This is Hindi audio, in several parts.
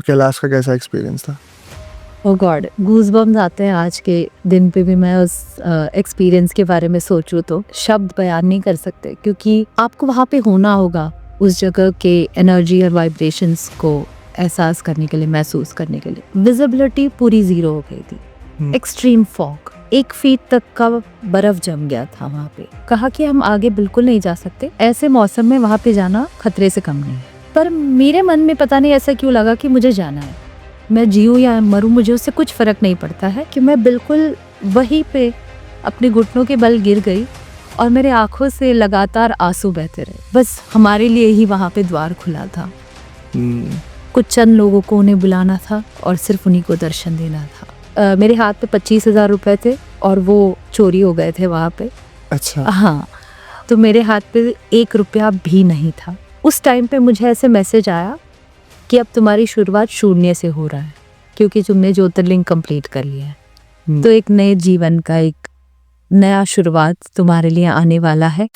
कैलाश का कैसा एक्सपीरियंस था? ओ गॉड, गूज़बम्स आते हैं आज के दिन पे भी। मैं उस एक्सपीरियंस के बारे में सोचूं तो शब्द बयान नहीं कर सकते, क्योंकि आपको वहाँ पे होना होगा उस जगह के एनर्जी और वाइब्रेशंस को एहसास करने के लिए, महसूस करने के लिए। विजिबिलिटी पूरी जीरो हो गई थी, एक्सट्रीम फॉग, 1 फीट तक का बर्फ जम गया था वहाँ पे। कहा कि हम आगे बिल्कुल नहीं जा सकते, ऐसे मौसम में वहाँ पे जाना खतरे से कम नहीं है। पर मेरे मन में पता नहीं ऐसा क्यों लगा कि मुझे जाना है। मैं जीऊँ या मरूँ, मुझे उससे कुछ फर्क नहीं पड़ता है, कि मैं बिल्कुल वहीं पे अपने घुटनों के बल गिर गई और मेरे आंखों से लगातार आंसू बहते रहे। बस हमारे लिए ही वहाँ पे द्वार खुला था। कुछ चंद लोगों को उन्हें बुलाना था और सिर्फ उन्हीं को दर्शन देना था। मेरे हाथ पे 25,000 रुपए थे और वो चोरी हो गए थे वहाँ पे। अच्छा। हाँ, तो मेरे हाथ पे 1 रुपया भी नहीं था। उस टाइम पे मुझे ऐसे मैसेज आया कि अब तुम्हारी शुरुआत शून्य से हो रहा है, क्योंकि तुमने ज्योतिर्लिंग कंप्लीट कर लिया है। तो एक नए जीवन का एक नया शुरुआत तुम्हारे लिए आने वाला है।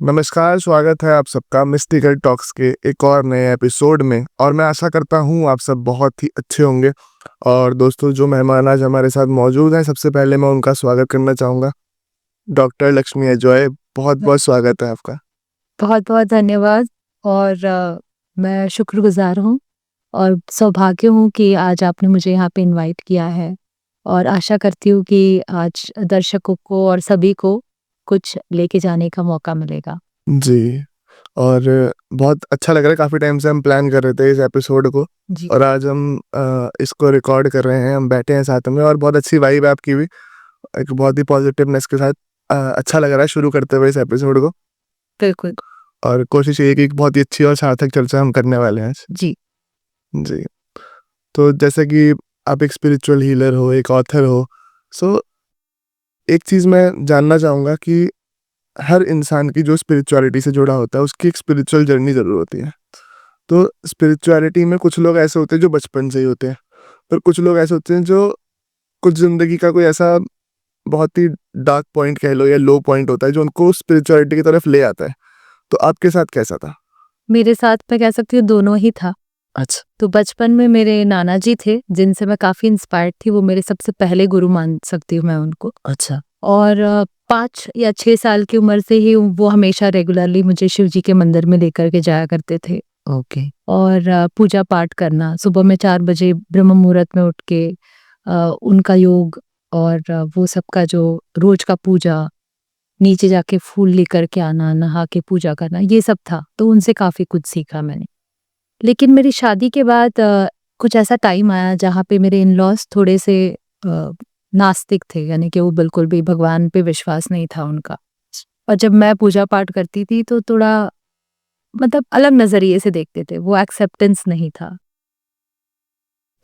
नमस्कार, स्वागत है आप सबका मिस्टिकल टॉक्स के एक और नए एपिसोड में। और मैं आशा करता हूँ आप सब बहुत ही अच्छे होंगे। और दोस्तों, जो मेहमान आज हमारे साथ मौजूद हैं, सबसे पहले मैं उनका स्वागत करना चाहूँगा। डॉक्टर लक्ष्मी अजॉय, बहुत बहुत स्वागत है आपका। बहुत बहुत धन्यवाद। और मैं शुक्रगुजार हूँ और सौभाग्य हूँ कि आज आपने मुझे यहाँ पे इनवाइट किया है। और आशा करती हूँ कि आज दर्शकों को और सभी को कुछ लेके जाने का मौका मिलेगा। जी, और बहुत अच्छा लग रहा है। काफ़ी टाइम से हम प्लान कर रहे थे इस एपिसोड को, जी। और आज हम इसको रिकॉर्ड कर रहे हैं। हम बैठे हैं साथ में और बहुत अच्छी वाइब है आपकी भी, एक बहुत ही पॉजिटिवनेस के साथ। अच्छा लग रहा है शुरू करते हुए इस एपिसोड को। बिल्कुल। और कोशिश ये है कि एक बहुत ही अच्छी और सार्थक चर्चा हम करने वाले हैं आज। जी। जी, तो जैसे कि आप एक स्पिरिचुअल हीलर हो, एक ऑथर हो, सो एक चीज़ मैं जानना चाहूँगा कि हर इंसान की जो स्पिरिचुअलिटी से जुड़ा होता है, उसकी एक स्पिरिचुअल जर्नी ज़रूर होती है। तो स्पिरिचुअलिटी में कुछ लोग ऐसे होते हैं जो बचपन से ही होते हैं, पर कुछ लोग ऐसे होते हैं जो कुछ ज़िंदगी का कोई ऐसा बहुत ही डार्क पॉइंट कह लो या लो पॉइंट होता है जो उनको स्पिरिचुअलिटी की तरफ ले आता है। तो आपके साथ कैसा था? मेरे साथ मैं कह सकती हूँ दोनों ही था। अच्छा। तो बचपन में मेरे नाना जी थे, जिनसे मैं काफ़ी इंस्पायर्ड थी। वो मेरे सबसे पहले गुरु मान सकती हूँ मैं उनको। अच्छा। और 5 या 6 साल की उम्र से ही वो हमेशा रेगुलरली मुझे शिव जी के मंदिर में लेकर के जाया करते थे। ओके। और पूजा पाठ करना, सुबह में 4 बजे ब्रह्म मुहूर्त में उठ के उनका योग और वो सबका जो रोज का पूजा, नीचे जाके फूल लेकर के आना, नहा के पूजा करना, ये सब था। तो उनसे काफ़ी कुछ सीखा मैंने। लेकिन मेरी शादी के बाद कुछ ऐसा टाइम आया जहाँ पे मेरे इन-लॉज़ थोड़े से नास्तिक थे, यानी कि वो बिल्कुल भी भगवान पे विश्वास नहीं था उनका। और जब मैं पूजा पाठ करती थी तो थोड़ा मतलब अलग नज़रिए से देखते थे, वो एक्सेप्टेंस नहीं था।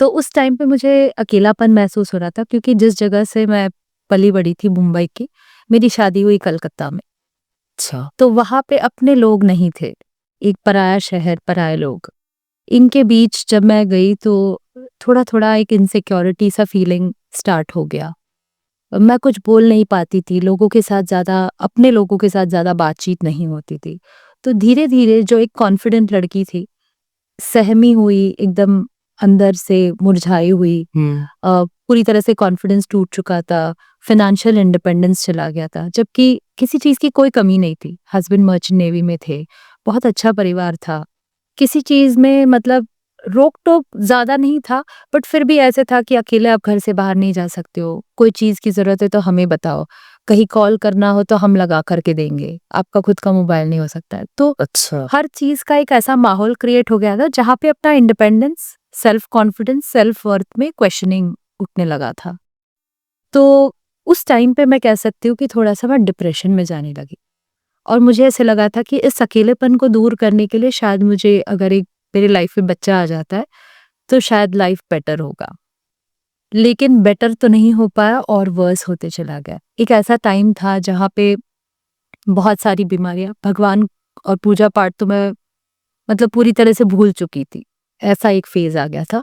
तो उस टाइम पे मुझे अकेलापन महसूस हो रहा था, क्योंकि जिस जगह से मैं पली-बड़ी थी मुंबई की, मेरी शादी हुई कलकत्ता में। अच्छा। तो वहाँ पे अपने लोग नहीं थे, एक पराया शहर, पराये लोग। इनके बीच जब मैं गई तो थोड़ा-थोड़ा एक इनसिक्योरिटी सा फीलिंग स्टार्ट हो गया। मैं कुछ बोल नहीं पाती थी, लोगों के साथ ज़्यादा, अपने लोगों के साथ ज़्यादा बातचीत नहीं होती थी। तो धीरे-धीरे जो एक कॉन्फिडेंट लड़की थी, सहमी हुई, एकदम अंदर से मुरझाई हुई, पूरी तरह से कॉन्फिडेंस टूट चुका था, फाइनेंशियल इंडिपेंडेंस चला गया था, जबकि किसी चीज़ की कोई कमी नहीं थी। हस्बैंड मर्चेंट नेवी में थे, बहुत अच्छा परिवार था। किसी चीज़ में मतलब रोक-टोक ज़्यादा नहीं था, बट फिर भी ऐसे था कि अकेले आप घर से बाहर नहीं जा सकते हो, कोई चीज़ की ज़रूरत है तो हमें बताओ, कहीं कॉल करना हो तो हम लगा कर के देंगे, आपका खुद का मोबाइल नहीं हो सकता है। तो अच्छा। हर चीज़ का एक ऐसा माहौल क्रिएट हो गया था जहाँ पे अपना independence, self confidence, self worth में क्वेश्चनिंग उठने लगा था। तो उस टाइम पे मैं कह सकती हूँ कि थोड़ा-सा मैं डिप्रेशन में जाने लगी। और मुझे ऐसे लगा था कि इस अकेलेपन को दूर करने के लिए शायद मुझे, अगर एक मेरी लाइफ में बच्चा आ जाता है, तो शायद लाइफ बेटर होगा। लेकिन बेटर तो नहीं हो पाया और वर्स होते चला गया। एक ऐसा टाइम था जहाँ पे बहुत सारी बीमारियाँ, भगवान और पूजा पाठ तो मैं मतलब पूरी तरह से भूल चुकी थी। ऐसा एक फ़ेज़ आ गया था।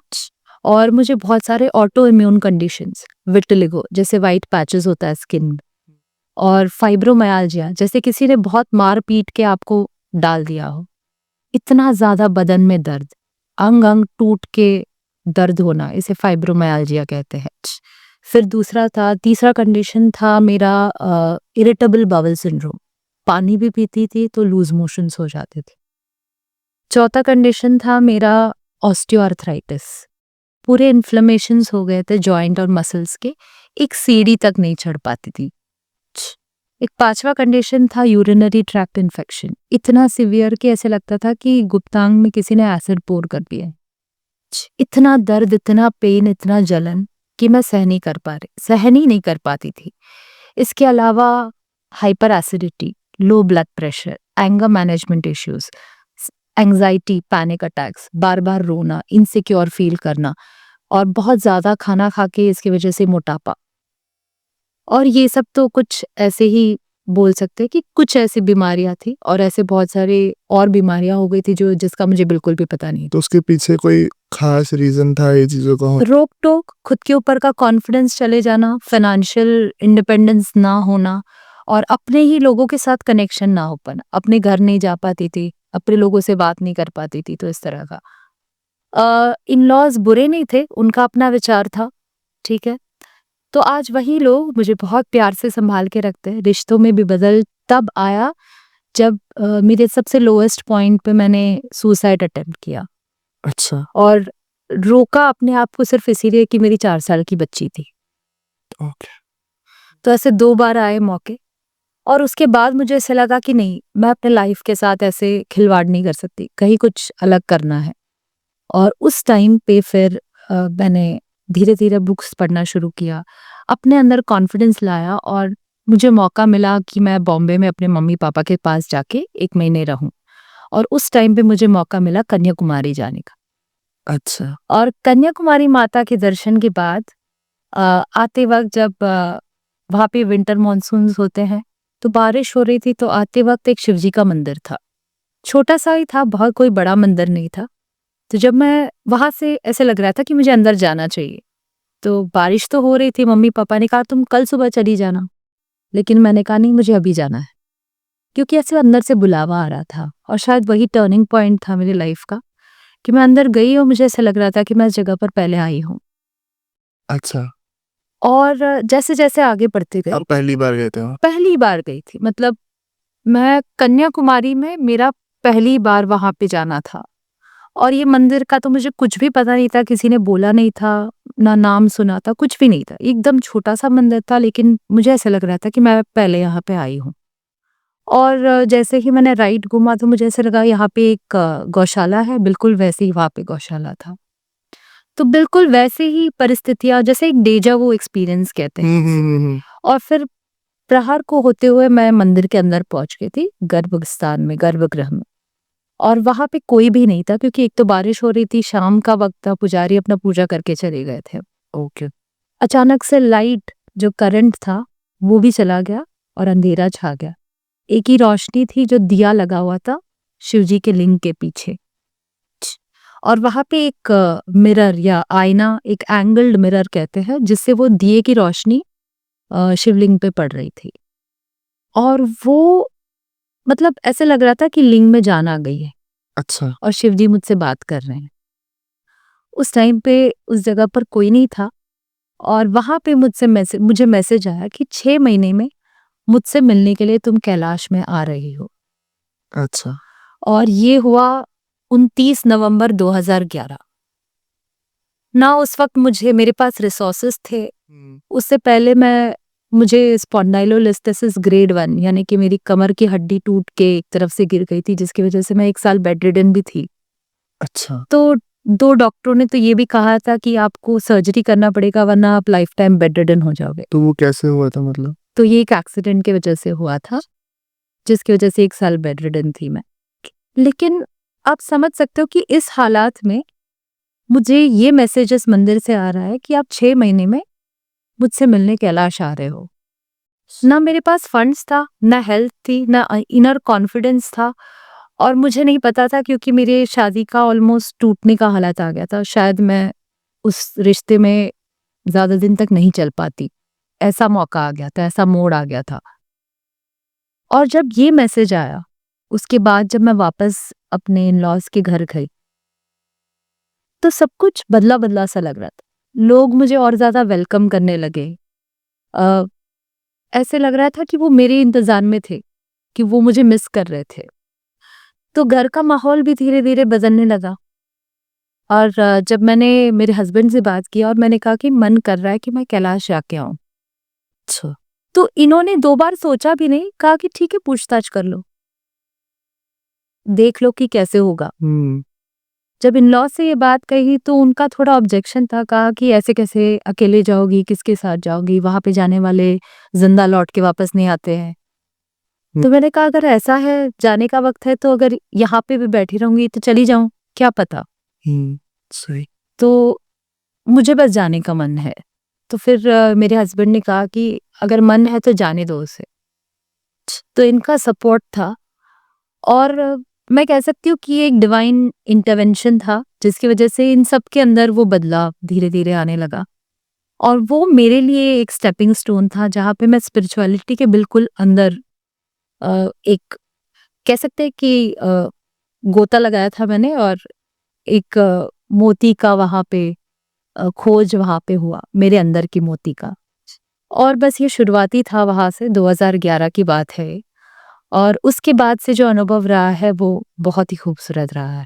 और मुझे बहुत सारे ऑटो इम्यून कंडीशंस, विटिलिगो जैसे वाइट पैचेस होता है स्किन में, और फाइब्रोमायाल्जिया जैसे किसी ने बहुत मार पीट के आपको डाल दिया हो, इतना ज़्यादा बदन में दर्द, अंग अंग टूट के दर्द होना, इसे फाइब्रोमायाल्जिया कहते हैं। फिर तीसरा कंडीशन था मेरा इरिटेबल बाउल सिंड्रोम, पानी भी पीती थी तो लूज मोशंस हो जाते थे। चौथा कंडीशन था मेरा ऑस्टियोआर्थराइटिस, पूरे इन्फ्लेमेशंस हो गए थे जॉइंट और मसल्स के, एक सीढ़ी तक नहीं चढ़ पाती थी। एक पांचवा कंडीशन था यूरिनरी ट्रैक्ट इन्फेक्शन, इतना सिवियर कि ऐसे लगता था कि गुप्तांग में किसी ने एसिड पोर कर दिया है। इतना दर्द, इतना पेन, इतना जलन कि मैं सहन ही नहीं कर पाती थी। इसके अलावा hyperacidity, low blood pressure, anger management issues, anxiety, panic attacks, बार बार रोना, इनसिक्योर फील करना, और बहुत ज़्यादा खाना खा के इसकी वजह से मोटापा। और ये सब तो कुछ ऐसे ही बोल सकते हैं कि कुछ ऐसी बीमारियां थी, और ऐसे बहुत सारे और बीमारियां हो गई थी जो जिसका मुझे बिल्कुल भी पता नहीं। तो उसके पीछे कोई खास रीजन था ये चीजों का रोक टोक, खुद के ऊपर का कॉन्फिडेंस चले जाना, फाइनेंशियल इंडिपेंडेंस ना होना, और अपने ही लोगों के साथ कनेक्शन ना हो पाना। अपने घर नहीं जा पाती थी, अपने लोगों से बात नहीं कर पाती थी, तो इस तरह का। इन लॉज बुरे नहीं थे, उनका अपना विचार था, ठीक है। तो आज वही लोग मुझे बहुत प्यार से संभाल के रखते हैं। रिश्तों में भी बदल तब आया जब मेरे सबसे लोएस्ट पॉइंट पे मैंने सुसाइड अटेम्प्ट किया। अच्छा। और रोका अपने आप को सिर्फ इसीलिए कि मेरी 4 साल की बच्ची थी। ओके। तो ऐसे 2 बार आए मौके, और उसके बाद मुझे ऐसे लगा कि नहीं, मैं अपने लाइफ के साथ ऐसे खिलवाड़ नहीं कर सकती, कहीं कुछ अलग करना है। और उस टाइम पे फिर मैंने धीरे धीरे बुक्स पढ़ना शुरू किया, अपने अंदर कॉन्फिडेंस लाया, और मुझे मौका मिला कि मैं बॉम्बे में अपने मम्मी पापा के पास जाके 1 महीने रहूं। और उस टाइम पे मुझे मौका मिला कन्याकुमारी जाने का। अच्छा। और कन्याकुमारी माता के दर्शन के बाद आते वक्त जब वहाँ पे विंटर मॉनसून्स होते हैं, तो बारिश हो रही थी, तो आते वक्त एक शिवजी का मंदिर था, छोटा सा ही था, बहुत कोई बड़ा मंदिर नहीं था। तो जब मैं वहां से, ऐसे लग रहा था कि मुझे अंदर जाना चाहिए, तो बारिश तो हो रही थी, मम्मी पापा ने कहा तुम कल सुबह चली जाना, लेकिन मैंने कहा नहीं, मुझे अभी जाना है, क्योंकि ऐसे अंदर से बुलावा आ रहा था। और शायद वही टर्निंग पॉइंट था मेरी लाइफ का, कि मैं अंदर गई और मुझे ऐसा लग रहा था कि मैं इस जगह पर पहले आई हूँ। अच्छा। और जैसे जैसे आगे बढ़ते गए, आप पहली बार गए थे वहाँ? पहली बार गई थी, मतलब मैं कन्याकुमारी में मेरा पहली बार वहां पे जाना था। और ये मंदिर का तो मुझे कुछ भी पता नहीं था, किसी ने बोला नहीं था, ना नाम सुना था, कुछ भी नहीं था, एकदम छोटा सा मंदिर था, लेकिन मुझे ऐसा लग रहा था कि मैं पहले यहाँ पे आई हूँ। और जैसे ही मैंने राइट घूमा तो मुझे ऐसा लगा यहाँ पे एक गौशाला है, बिल्कुल वैसे ही वहाँ पे गौशाला था। तो बिल्कुल वैसे ही परिस्थितियां, जैसे एक डेजा वो एक्सपीरियंस कहते हैं। और फिर प्रहर को होते हुए मैं मंदिर के अंदर पहुंच गई थी, गर्भस्थान में, गर्भगृह में। और वहां पे कोई भी नहीं था, क्योंकि एक तो बारिश हो रही थी, शाम का वक्त था, पुजारी अपना पूजा करके चले गए थे। ओके। अचानक से लाइट, जो करंट था, वो भी चला गया और अंधेरा छा गया। एक ही रोशनी थी, जो दिया लगा हुआ था शिवजी के लिंग के पीछे। और वहां पे एक मिरर या आईना, एक एंगल्ड मिरर कहते हैं, जिससे वो दिए की रोशनी शिवलिंग पे पड़ रही थी। और वो, मतलब ऐसे लग रहा था कि लिंग में जान आ गई है। अच्छा। और शिवजी मुझसे बात कर रहे हैं। उस टाइम पे उस जगह पर कोई नहीं था, और वहां पे मुझे मैसेज आया कि 6 महीने में मुझसे मिलने के लिए तुम कैलाश में आ रही हो। अच्छा। और ये हुआ 29 नवंबर 2011। ना उस वक्त मेरे पास रिसोर्सेस थे। उससे पहले मुझे स्पॉन्डाइलोलिस्थेसिस ग्रेड 1, यानी कि मेरी कमर की हड्डी टूट के एक तरफ से गिर गई थी, जिसकी वजह से मैं 1 साल बेड रिडन भी थी। अच्छा। तो 2 डॉक्टरों ने तो ये भी कहा था कि आपको सर्जरी करना पड़ेगा, वरना आप लाइफ टाइम बेड रिडन हो जाओगे। तो वो कैसे हुआ था मतलब? तो ये एक एक्सीडेंट की वजह से हुआ था, जिसकी वजह से 1 साल बेड रिडन थी मैं। लेकिन आप समझ सकते हो कि इस हालात में मुझे ये मैसेजेस मंदिर से आ रहा है कि आप 6 महीने में मुझसे मिलने कैलाश आ रहे हो। ना मेरे पास फंड्स था, ना हेल्थ थी, ना इनर कॉन्फिडेंस था। और मुझे नहीं पता था, क्योंकि मेरे शादी का ऑलमोस्ट टूटने का हालत आ गया था। शायद मैं उस रिश्ते में ज़्यादा दिन तक नहीं चल पाती। ऐसा मौका आ गया था, ऐसा मोड़ आ गया था। और जब ये मैसेज आया, उसके बाद जब मैं वापस अपने इन-लॉज़ के घर गई, तो सब कुछ बदला-बदला सा लग रहा था। लोग मुझे और ज़्यादा वेलकम करने लगे। अ, ऐसे लग रहा था कि वो मेरे इंतज़ार में थे, कि वो मुझे मिस कर रहे थे। तो घर का माहौल भी धीरे-धीरे बदलने लगा। और जब मैंने मेरे हस्बैंड से बात की और मैंने कहा कि मन कर रहा है कि मैं कैलाश जाके आऊँ। अच्छा। तो इन्होंने 2 बार सोचा भी नहीं, कहा कि ठीक है पूछताछ कर लो। देख लो कि कैसे होगा। जब इन-लॉ से ये बात कही तो उनका थोड़ा ऑब्जेक्शन था, कहा कि ऐसे कैसे अकेले जाओगी, किसके साथ जाओगी? वहाँ पे जाने वाले ज़िंदा लौट के वापस नहीं आते हैं। तो मैंने कहा अगर ऐसा है, जाने का वक़्त है तो अगर यहाँ पे भी बैठी रहूँगी तो चली जाऊँ, क्या पता? सही। तो मुझे बस जाने का मन है। तो फिर मेरे हस्बैंड ने कहा कि अगर मन है तो जाने दो उसे। तो इनका सपोर्ट था और मैं कह सकती हूँ कि ये एक डिवाइन इंटरवेंशन था, जिसकी वजह से इन सब के अंदर वो बदलाव धीरे-धीरे आने लगा। और वो मेरे लिए एक स्टेपिंग स्टोन था, जहाँ पे मैं स्पिरिचुअलिटी के बिल्कुल अंदर एक कह सकते हैं कि गोता लगाया था मैंने और एक मोती का वहाँ पे खोज वहाँ पे हुआ, मेरे अंदर की मोती का। और बस ये शुरुआती था वहाँ से 2011 की बात है ये। और उसके बाद से जो अनुभव रहा है वो बहुत ही खूबसूरत रहा है।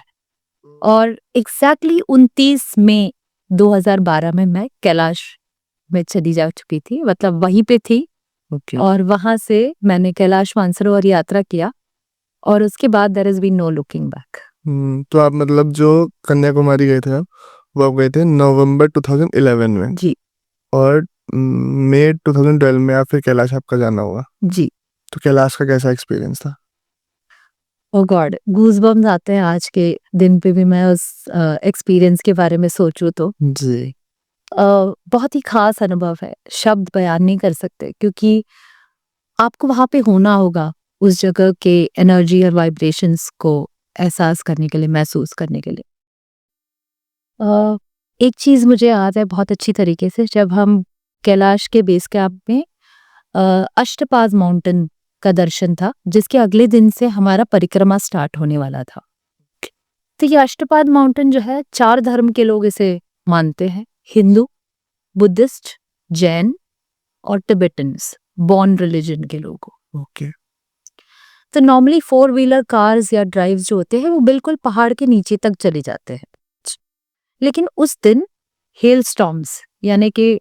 और एग्ज़ैक्टली 29 मई 2012 में मैं कैलाश में चली जा चुकी थी, मतलब वहीं पे थी। ओके। और वहाँ से मैंने कैलाश मानसरोवर यात्रा किया और उसके बाद there has been no looking back. तो आप मतलब जो कन्याकुमारी गए थे आप, वो आप गए थे नवंबर 2011 में जी, और मई 2012 में आप फिर कैलाश आपका जाना हुआ। जी। तो कैलाश का कैसा एक्सपीरियंस था? ओह गॉड! गूज़बम्प्स आते हैं आज के दिन पे भी मैं उस एक्सपीरियंस के बारे में सोचूँ तो। जी। बहुत ही ख़ास अनुभव है, शब्द बयान नहीं कर सकते क्योंकि आपको वहाँ पे होना होगा, उस जगह के एनर्जी और वाइब्रेशंस को एहसास करने के लिए, महसूस करने के लिए। एक चीज़ मुझे याद है बहुत अच्छी तरीके से, जब हम कैलाश के बेस कैंप में अष्टपाद माउंटेन का दर्शन था, जिसके अगले दिन से हमारा परिक्रमा स्टार्ट होने वाला था। तो ये अष्टपाद माउंटेन जो है, 4 धर्म के लोग इसे मानते हैं, हिंदू, बुद्धिस्ट, जैन और टिबेटन्स, बॉन रिलीजन के लोग। ओके। तो नॉर्मली 4 व्हीलर कार्स या ड्राइव्स जो होते हैं वो बिल्कुल पहाड़ के नीचे तक चले जाते हैं। लेकिन उस दिन हेल स्टॉर्म्स यानी कि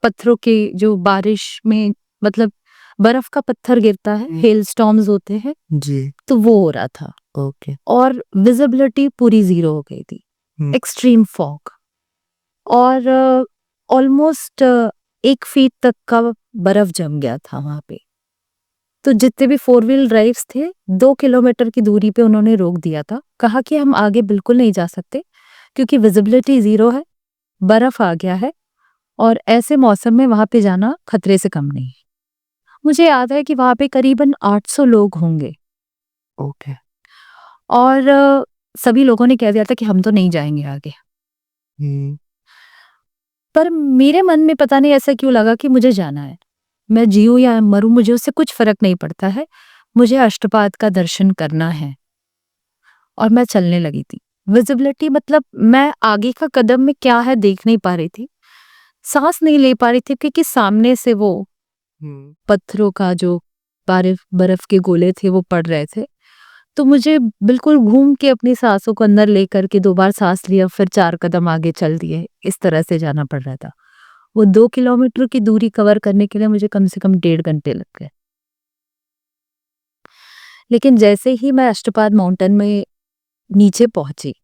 पत्थरों की जो बारिश में, मतलब बर्फ का पत्थर गिरता है, हेल स्टॉर्म्स होते हैं, जी। तो वो हो रहा था। ओके। और विजिबिलिटी पूरी ज़ीरो हो गई थी, एक्सट्रीम फॉग। और ऑलमोस्ट 1 फीट तक का बर्फ जम गया था वहाँ पे। तो जितने भी 4 व्हील ड्राइव्स थे, 2 किलोमीटर की दूरी पे उन्होंने रोक दिया था। कहा कि हम आगे बिल्कुल नहीं जा सकते क्योंकि विजिबिलिटी ज़ीरो है, बर्फ आ गया है और ऐसे मौसम में वहाँ पे जाना खतरे से कम नहीं है। मुझे याद है कि वहाँ पे करीबन 800 लोग होंगे ओके। और सभी लोगों ने कह दिया था कि हम तो नहीं जाएँगे आगे। हम्म। पर मेरे मन में पता नहीं ऐसा क्यों लगा कि मुझे जाना है। मैं जीऊँ या मरूँ, मुझे उससे कुछ फ़र्क नहीं पड़ता है। मुझे अष्टपाद का दर्शन करना है और मैं चलने लगी थी। विज़िबिलिटी मतलब मैं आगे का कदम में क्या है देख नहीं पा रही थी। साँस नहीं ले पा रही थी क्योंकि सामने से वो पत्थरों का जो बर्फ के गोले थे वो पड़ रहे थे। तो मुझे बिल्कुल घूम के अपनी साँसों को अंदर लेकर के 2 बार साँस लिया, फिर 4 कदम आगे चल दिए। इस तरह से जाना पड़ रहा था। वो 2 किलोमीटर की दूरी कवर करने के लिए मुझे कम से कम 1.5 घंटे लग गए। लेकिन जैसे ही मैं अष्टपाद माउंटेन में नीचे पहुंची,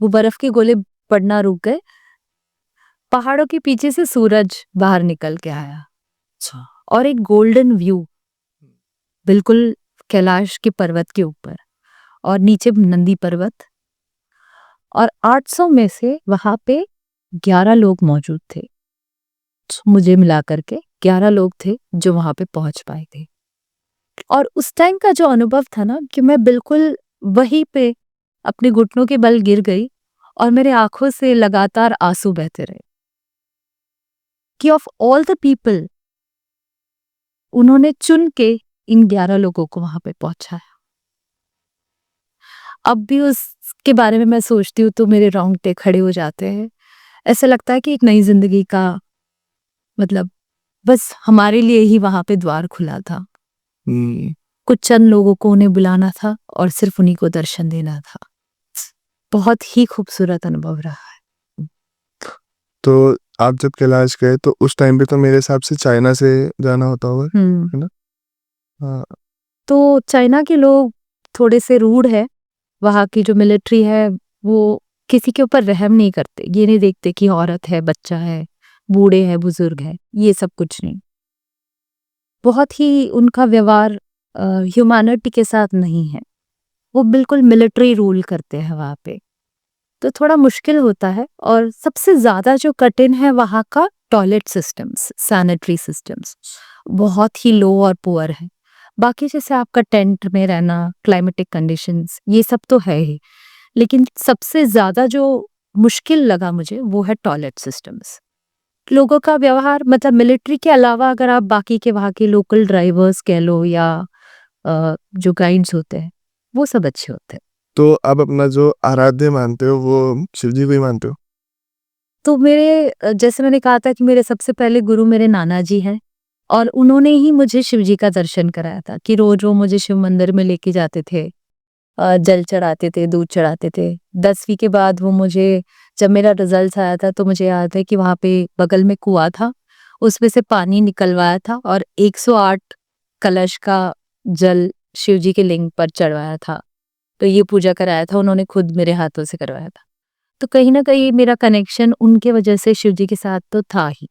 वो बर्फ के गोले पड़ना रुक गए। पहाड़ों के पीछे से सूरज बाहर निकल के आया। अच्छा। और एक गोल्डन व्यू बिल्कुल कैलाश के पर्वत के ऊपर और नीचे नंदी पर्वत। और 800 में से वहां पे 11 लोग मौजूद थे। मुझे मिलाकर के 11 लोग थे जो वहां पे पहुंच पाए थे। और उस टाइम का जो अनुभव था ना, कि मैं बिल्कुल वहीं पे अपने घुटनों के बल गिर गई और मेरे आंखों से लगातार आंसू बहते रहे कि ऑफ ऑल द पीपल उन्होंने चुन के इन 11 लोगों को वहां पे पहुंचाया। अब भी उसके बारे में मैं सोचती हूँ तो मेरे रोंगटे खड़े हो जाते हैं। ऐसा लगता है कि एक नई जिंदगी का मतलब बस हमारे लिए ही वहां पे द्वार खुला था। कुछ चंद लोगों को उन्हें बुलाना था और सिर्फ उन्हीं को दर्शन देना था। बहुत ही खूबसूरत अनुभव रहा है। तो आप जब कैलाश गए तो उस टाइम पे तो मेरे हिसाब से चाइना से जाना होता होगा, है ना? हाँ। तो चाइना के लोग थोड़े से रूड है। वहाँ की जो मिलिट्री है वो किसी के ऊपर रहम नहीं करते। ये नहीं देखते कि औरत है, बच्चा है, बूढ़े है, बुजुर्ग है, ये सब कुछ नहीं। बहुत ही उनका व्यवहार ह्यूमैनिटी के साथ नहीं है। वो बिल्कुल मिलिट्री रूल करते हैं वहाँ पे। तो थोड़ा मुश्किल होता है। और सबसे ज़्यादा जो कठिन है वहाँ का टॉयलेट सिस्टम्स, सैनिटरी सिस्टम्स बहुत ही लो और पुअर है। बाकी जैसे आपका टेंट में रहना, क्लाइमेटिक कंडीशंस, ये सब तो है ही, लेकिन सबसे ज़्यादा जो मुश्किल लगा मुझे वो है टॉयलेट सिस्टम्स। लोगों का व्यवहार मतलब मिलिट्री के अलावा अगर आप बाकी के वहाँ के लोकल ड्राइवर्स कह लो या जो गाइड्स होते हैं वो सब अच्छे होते हैं। तो आप अपना जो आराध्य मानते हो वो शिव जी को ही मानते हो? तो मेरे जैसे मैंने कहा था कि मेरे सबसे पहले गुरु मेरे नाना जी हैं और उन्होंने ही मुझे शिव जी का दर्शन कराया था कि रोज वो मुझे शिव मंदिर में लेके जाते थे। जल चढ़ाते थे, दूध चढ़ाते थे। 10वीं के बाद वो मुझे जब मेरा रिजल्ट आया था तो मुझे याद है कि वहाँ पे बगल में कुआं था, उसमें से पानी निकलवाया था और 108 कलश का जल शिव जी के लिंग पर चढ़वाया था। तो ये पूजा कराया था, उन्होंने खुद मेरे हाथों से करवाया था। तो कहीं न कहीं मेरा कनेक्शन उनके वजह से शिव जी के साथ तो था ही।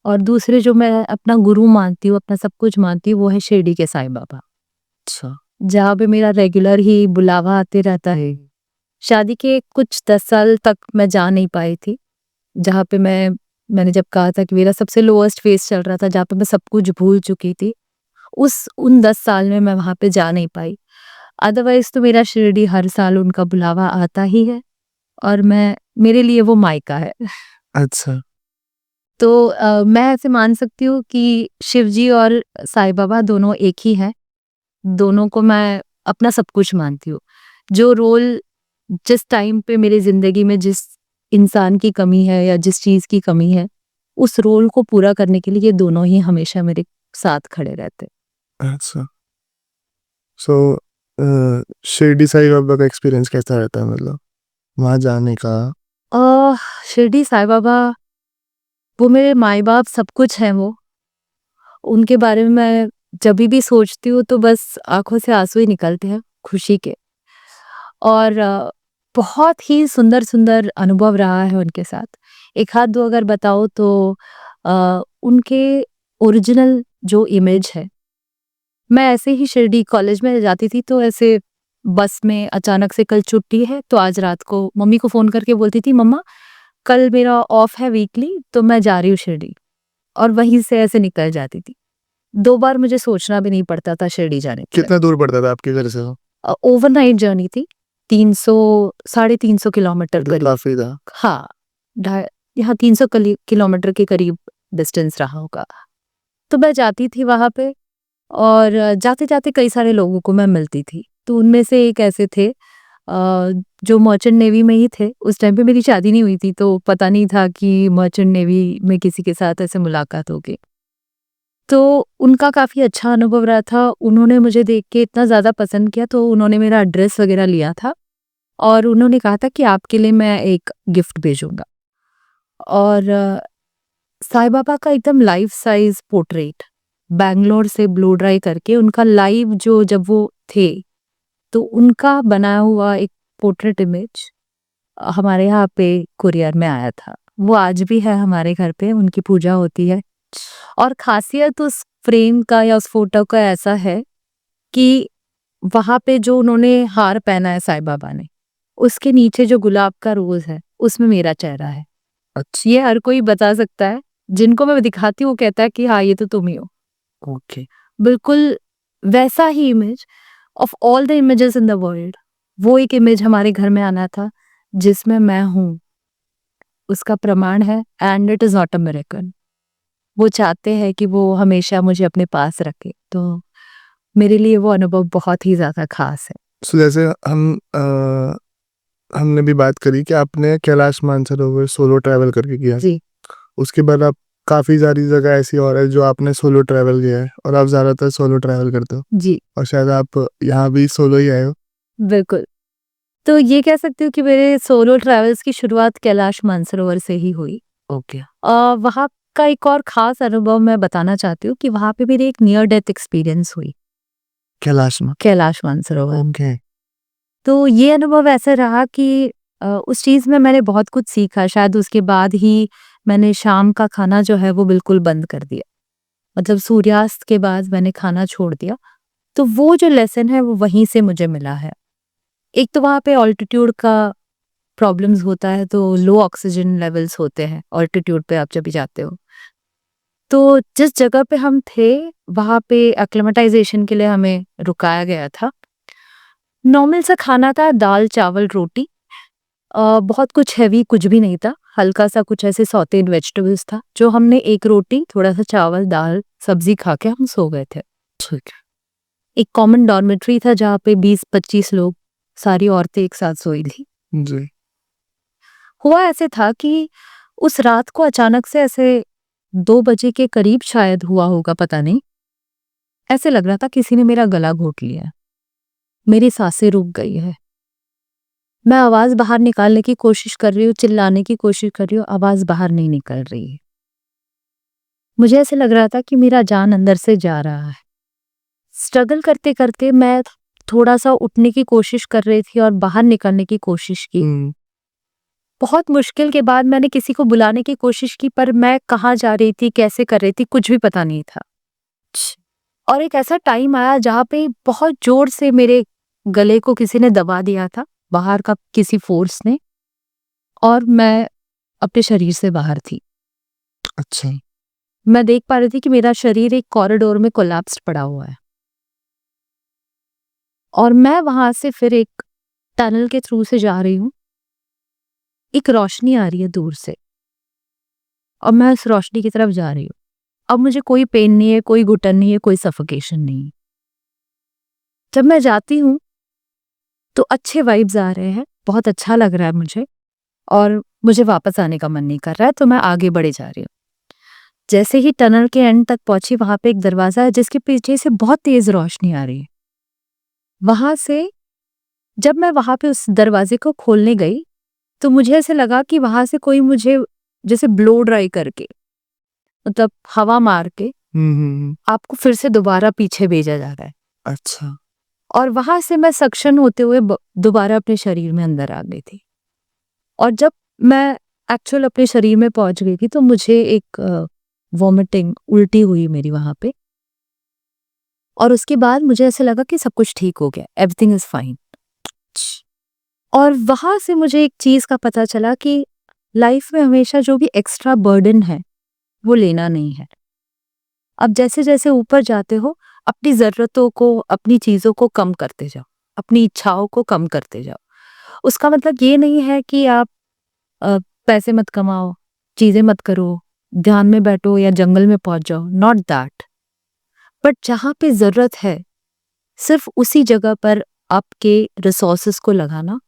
और दूसरे जो मैं अपना गुरु मानती हूँ, अपना सब कुछ मानती हूँ, वो है शिरडी के साईं बाबा। अच्छा। जहाँ पे मेरा रेगुलर ही बुलावा आते रहता है। शादी के कुछ 10 साल तक मैं जा नहीं पाई थी, जहाँ पे मैंने जब कहा था कि मेरा सबसे लोएस्ट फेज़ चल रहा था, जहाँ पे मैं सब कुछ भूल चुकी थी, उन 10 साल में मैं वहाँ पे जा नहीं पाई। अदरवाइज़ तो मेरा शिरडी हर साल उनका बुलावा आता ही है और मेरे लिए वो मायका है। अच्छा। तो मैं ऐसे मान सकती हूँ कि शिव जी और साईं बाबा दोनों एक ही हैं। दोनों को मैं अपना सब कुछ मानती हूँ। जो रोल जिस टाइम पे मेरी ज़िंदगी में जिस इंसान की कमी है या जिस चीज़ की कमी है, उस रोल को पूरा करने के लिए ये दोनों ही हमेशा मेरे साथ खड़े रहते हैं। अच्छा। सो शिरडी साईं बाबा का एक्सपीरियंस कैसा रहता है, मतलब वहाँ जाने का? शिरडी साईं बाबा वो मेरे माँ-बाप सब कुछ हैं वो। उनके बारे में मैं जभी भी सोचती हूँ तो बस आँखों से आँसू ही निकलते हैं खुशी के। और बहुत ही सुंदर-सुंदर अनुभव रहा है उनके साथ। एक आध 2 अगर बताऊँ तो उनके ओरिजिनल जो इमेज है, मैं ऐसे ही शिरडी कॉलेज में जाती थी तो ऐसे बस में अचानक से कल छुट्टी है तो आज रात को मम्मी को फ़ोन करके बोलती थी, मम्मा कल मेरा ऑफ है वीकली तो मैं जा रही हूँ शिरडी। और वहीं से ऐसे निकल जाती थी। 2 बार मुझे सोचना भी नहीं पड़ता था शिरडी जाने के लिए। कितना दूर पड़ता था आपके घर से वो? ओवरनाइट जर्नी थी। 300 साढ़े 300 किलोमीटर मतलब करीब। काफ़ी था। हाँ, ढाई यहाँ 300 किलोमीटर के करीब डिस्टेंस रहा होगा। तो मैं जाती थी वहाँ पे और जाते-जाते कई सारे लोगों को मैं मिलती थी। तो उनमें से एक ऐसे थे जो मर्चेंट नेवी में ही थे। उस टाइम पे मेरी शादी नहीं हुई थी तो पता नहीं था कि मर्चेंट नेवी में किसी के साथ ऐसे मुलाकात होगी। तो उनका काफ़ी अच्छा अनुभव रहा था। उन्होंने मुझे देख के इतना ज़्यादा पसंद किया तो उन्होंने मेरा एड्रेस वग़ैरह लिया था और उन्होंने कहा था कि आपके लिए मैं एक गिफ्ट भेजूँगा। और साईं बाबा का एकदम लाइफ साइज़ पोर्ट्रेट बैंगलोर से ब्लो ड्राई करके उनका लाइव जो जब वो थे, तो उनका बनाया हुआ एक पोर्ट्रेट इमेज हमारे यहाँ पे कुरियर में आया था। वो आज भी है हमारे घर पे, उनकी पूजा होती है। और ख़ासियत उस फ्रेम का या उस फ़ोटो का ऐसा है कि वहाँ पे जो उन्होंने हार पहना है साईं बाबा ने, उसके नीचे जो गुलाब का रोज़ है, उसमें मेरा चेहरा है। अच्छा। ये हर कोई बता सकता है, जिनको मैं दिखाती हूँ वो कहता है कि हाँ, ये तो तुम ही हो। ओके। बिल्कुल वैसा ही image of all the images in the world, वो एक इमेज हमारे घर में आना था, जिसमें मैं हूँ उसका प्रमाण है, and it is not a miracle. वो चाहते हैं कि वो हमेशा मुझे अपने पास रखे, तो मेरे लिए वो अनुभव बहुत ही ज़्यादा ख़ास है। सो जैसे हमने भी बात करी कि आपने कैलाश मानसरोवर सोलो ट्रैवल करके किया। जी। उसके बाद आप काफ़ी सारी जगह ऐसी और है जो आपने सोलो ट्रैवल किया है और आप ज़्यादातर सोलो ट्रैवल करते हो जी, और शायद आप यहाँ भी सोलो ही आए हो। बिल्कुल। तो ये कह सकती हूँ कि मेरे सोलो ट्रैवल्स की शुरुआत कैलाश मानसरोवर से ही हुई। ओके। वहाँ का एक और ख़ास अनुभव मैं बताना चाहती हूँ कि वहाँ पे मेरी एक नियर डेथ एक्सपीरियंस हुई, कैलाश में। कैलाश मानसरोवर। ओके। तो ये अनुभव ऐसा रहा कि उस चीज़ में मैंने बहुत कुछ सीखा। शायद उसके बाद ही मैंने शाम का खाना जो है वो बिल्कुल बंद कर दिया। मतलब सूर्यास्त के बाद मैंने खाना छोड़ दिया। तो वो जो लेसन है वो वहीं से मुझे मिला है। एक तो वहाँ पे ऑल्टीट्यूड का प्रॉब्लम्स होता है, तो लो ऑक्सीजन लेवल्स होते हैं ऑल्टीट्यूड पे आप जब भी जाते हो। तो जिस जगह पे हम थे वहाँ पे एक्लिमेटाइजेशन के लिए हमें रुकाया गया था। नॉर्मल सा खाना था, दाल, चावल, रोटी। बहुत कुछ हेवी कुछ भी नहीं था। हल्का-सा कुछ ऐसे सॉटेड वेजिटेबल्स था, जो हमने एक रोटी, थोड़ा-सा चावल, दाल, सब्ज़ी खा के हम सो गए थे। ठीक है। एक कॉमन डॉर्मेट्री था जहाँ पे 20-25 लोग, सारी औरतें एक साथ सोई थी। जी। हुआ ऐसे था कि उस रात को अचानक से ऐसे 2 बजे के करीब शायद हुआ होगा, पता नहीं। ऐसे लग रहा था किसी ने मेरा गला घोट लिया है। मेरी सांसें रुक गई है। मैं आवाज़ बाहर निकालने की कोशिश कर रही हूँ, चिल्लाने की कोशिश कर रही हूँ, आवाज़ बाहर नहीं निकल रही है। मुझे ऐसे लग रहा था कि मेरा जान अंदर से जा रहा है। स्ट्रगल करते-करते मैं थोड़ा-सा उठने की कोशिश कर रही थी और बाहर निकलने की कोशिश की। बहुत मुश्किल के बाद मैंने किसी को बुलाने की कोशिश की, पर मैं कहाँ जा रही थी, कैसे कर रही थी, कुछ भी पता नहीं था। और एक ऐसा टाइम आया जहाँ पे बहुत ज़ोर से मेरे गले को किसी ने दबा दिया था, बाहर का किसी फ़ोर्स ने, और मैं अपने शरीर से बाहर थी। अच्छा। मैं देख पा रही थी कि मेरा शरीर एक कॉरिडोर में कोलैप्स्ड पड़ा हुआ है। और मैं वहाँ से फिर एक टनल के थ्रू से जा रही हूँ। एक रोशनी आ रही है दूर से और मैं उस रोशनी की तरफ जा रही हूँ। अब मुझे कोई पेन नहीं है, कोई घुटन नहीं है, कोई सफोकेशन नहीं है। जब मैं जाती हूँ तो अच्छे वाइब्स आ रहे हैं, बहुत अच्छा लग रहा है मुझे, और मुझे वापस आने का मन नहीं कर रहा है, तो मैं आगे बढ़े जा रही हूँ। जैसे ही टनल के एंड तक पहुंची, वहां पे एक दरवाजा है जिसके पीछे से बहुत तेज रोशनी आ रही है। वहां से जब मैं वहां पे उस दरवाजे को खोलने गई तो मुझे ऐसे लगा कि वहां से कोई मुझे जैसे ब्लो ड्राई करके, मतलब हवा मार के आपको फिर से दोबारा पीछे भेजा जा रहा है। अच्छा। और वहां से मैं सक्शन होते हुए दोबारा अपने शरीर में अंदर आ गई थी। और जब मैं एक्चुअल अपने शरीर में पहुंच गई थी तो मुझे एक वॉमिटिंग, उल्टी हुई मेरी वहां पे। और उसके बाद मुझे ऐसे लगा कि सब कुछ ठीक हो गया, एवरीथिंग इज फाइन। और वहां से मुझे एक चीज का पता चला कि लाइफ में हमेशा जो भी एक्स्ट्रा बर्डन है वो लेना नहीं है। अब जैसे जैसे ऊपर जाते हो, अपनी जरूरतों को, अपनी चीजों को कम करते जाओ, अपनी इच्छाओं को कम करते जाओ। उसका मतलब ये नहीं है कि आप अ, पैसे मत कमाओ, चीजें मत करो, ध्यान में बैठो या जंगल में पहुंच जाओ, नॉट दैट। बट जहां पे जरूरत है सिर्फ उसी जगह पर आपके रिसोर्सेस को लगाना।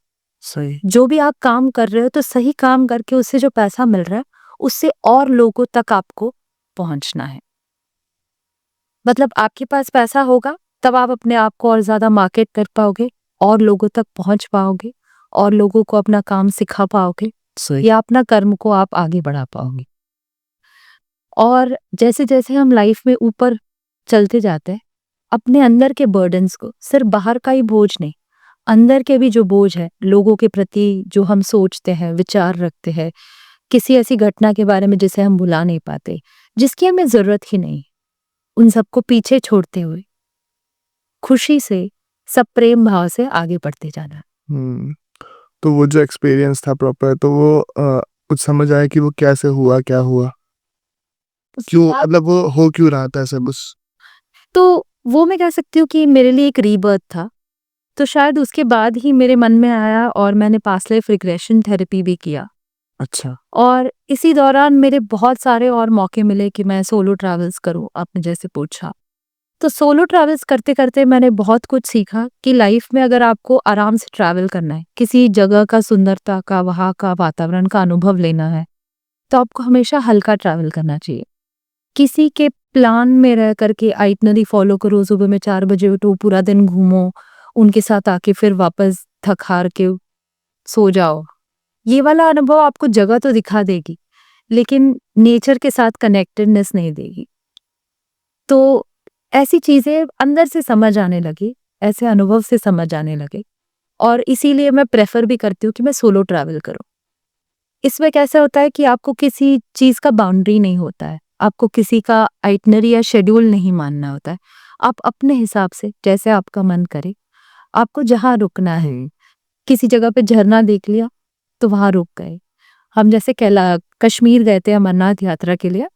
सही। जो भी आप काम कर रहे हो तो सही काम करके उससे जो पैसा मिल रहा है उससे और लोगों तक आपको पहुंचना है। मतलब आपके पास पैसा होगा तब आप अपने आप को और ज्यादा मार्केट कर पाओगे, और लोगों तक पहुंच पाओगे, और लोगों को अपना काम सिखा पाओगे, सही। या अपना कर्म को आप आगे बढ़ा पाओगे। और जैसे जैसे हम लाइफ में ऊपर चलते जाते हैं, अपने अंदर के बर्डन्स को, सिर्फ बाहर का ही बोझ नहीं, अंदर के भी जो बोझ है, लोगों के प्रति जो हम सोचते हैं, विचार रखते हैं, किसी ऐसी घटना के बारे में जिसे हम भुला नहीं पाते, जिसकी हमें जरूरत ही नहीं, उन सबको पीछे छोड़ते हुए खुशी से, सब प्रेम भाव से आगे बढ़ते जाना। हम्म। तो वो जो एक्सपीरियंस था प्रॉपर, तो वो कुछ समझ आया कि वो कैसे हुआ, क्या हुआ, क्यों, मतलब वो हो क्यों रहा था ऐसे बस। तो वो मैं कह सकती हूँ कि मेरे लिए एक रीबर्थ था। तो शायद उसके बाद ही मेरे मन में आया और मैंने पास्ट लाइफ रिग्रेशन थेरेपी भी किया। अच्छा। और इसी दौरान मेरे बहुत सारे और मौके मिले कि मैं सोलो ट्रैवल्स करूँ, आपने जैसे पूछा। तो सोलो ट्रैवल्स करते-करते मैंने बहुत कुछ सीखा कि लाइफ में अगर आपको आराम से ट्रैवल करना है, किसी जगह का सुंदरता का, वहाँ का वातावरण का अनुभव लेना है, तो आपको हमेशा हल्का ट्रैवल करना चाहिए। किसी के प्लान में रह करके आइटनरी फॉलो करो, सुबह में 4 बजे उठो, पूरा दिन घूमो, उनके साथ आके फिर वापस थक-हार के सो जाओ। ये वाला अनुभव आपको जगह तो दिखा देगी, लेकिन नेचर के साथ कनेक्टेडनेस नहीं देगी। तो ऐसी चीज़ें अंदर से समझ आने लगी, ऐसे अनुभव से समझ आने लगे और इसीलिए मैं प्रेफ़र भी करती हूँ कि मैं सोलो ट्रैवल करूँ। इसमें कैसा होता है कि आपको किसी चीज़ का बाउंड्री नहीं होता है, आपको किसी का आइटनरी या शेड्यूल नहीं मानना होता है। आप अपने हिसाब से जैसे आपका मन करे, आपको जहाँ रुकना है, किसी जगह पे झरना देख लिया, तो वहाँ रुक गए। हम जैसे कश्मीर गए थे अमरनाथ यात्रा के लिए,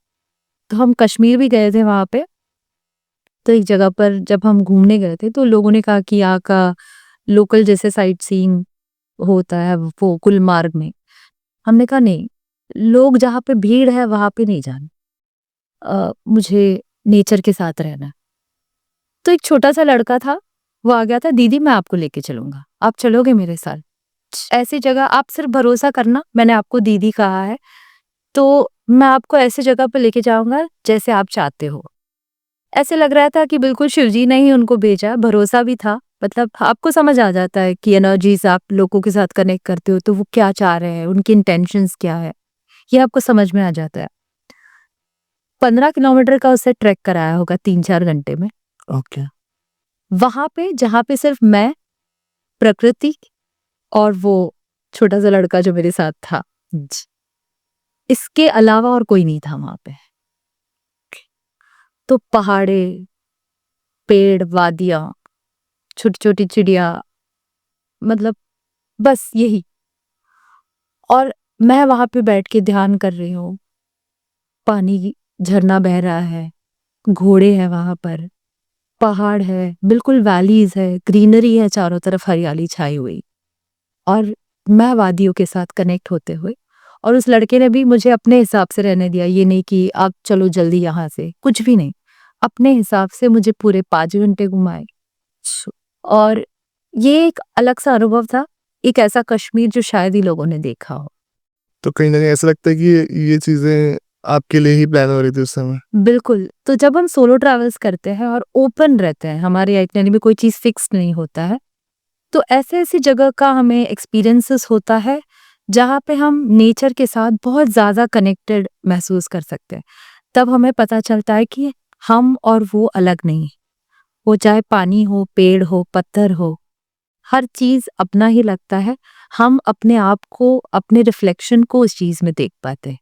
तो हम कश्मीर भी गए थे वहाँ पे। तो एक जगह पर जब हम घूमने गए थे तो लोगों ने कहा कि यहाँ का लोकल जैसे साइट सीइंग होता है वो गुलमार्ग में। हमने कहा नहीं, लोग जहाँ पे भीड़ है वहाँ पे नहीं जाना। मुझे नेचर के साथ रहना है। तो एक छोटा-सा लड़का था, वो आ गया था, दीदी मैं आपको लेके चलूँगा, आप चलोगे मेरे साथ? ऐसी जगह आप सिर्फ भरोसा करना, मैंने आपको दीदी कहा है, तो मैं आपको ऐसी जगह पे लेके जाऊँगा जैसे आप चाहते हो। ऐसे लग रहा था कि बिल्कुल शिवजी ने ही उनको भेजा, भरोसा भी था। मतलब आपको समझ आ जाता है कि एनर्जीज़ आप लोगों के साथ कनेक्ट करते हो तो वो क्या चाह रहे हैं, उनकी इंटेंशंस क्या है, ये आपको समझ में आ जाता है। 15 किलोमीटर का उससे ट्रैक कराया होगा 3-4 घंटे में। ओके। वहाँ पे जहाँ पे सिर्फ मैं, प्रकृति और वो छोटा-सा लड़का जो मेरे साथ था। इसके अलावा और कोई नहीं था वहाँ पे। तो पहाड़ें, पेड़, वादियाँ, छोटी-छोटी चिड़िया, मतलब बस यही। और मैं वहाँ पे बैठ के ध्यान कर रही हूँ, पानी झरना बह रहा है, घोड़े हैं वहाँ पर, पहाड़ है, बिल्कुल वैलीज़ है, ग्रीनरी है चारों तरफ हरियाली छाई हुई और मैं वादियों के साथ कनेक्ट होते हुए और उस लड़के ने भी मुझे अपने हिसाब से रहने दिया, ये नहीं कि आप चलो जल्दी यहाँ से, कुछ भी नहीं। अपने हिसाब से मुझे पूरे 5 घंटे घुमाए और ये एक अलग-सा अनुभव था, एक ऐसा कश्मीर जो शायद ही लोगों ने देखा हो। तो कहीं न कहीं ऐसा लगता है कि ये चीज़ें आपके लिए ही प्लान हो रही थी उस समय? बिल्कुल, तो जब हम सोलो ट्रैवल्स करते हैं और ओपन रहते हैं, हमारे आइटिनरी में कोई चीज़ फिक्स नहीं होता है, तो ऐसी-ऐसी जगह का हमें एक्सपीरियंसेस होता है, जहाँ पे हम नेचर के साथ बहुत ज़्यादा कनेक्टेड महसूस कर सकते हैं। तब हमें पता चलता है कि हम और वो अलग नहीं हैं। वो चाहे पानी हो, पेड़ हो, पत्थर हो, हर चीज़ अपना ही लगता है। हम अपने आप को, अपने रिफ्लेक्शन को उस चीज़ में देख पाते हैं।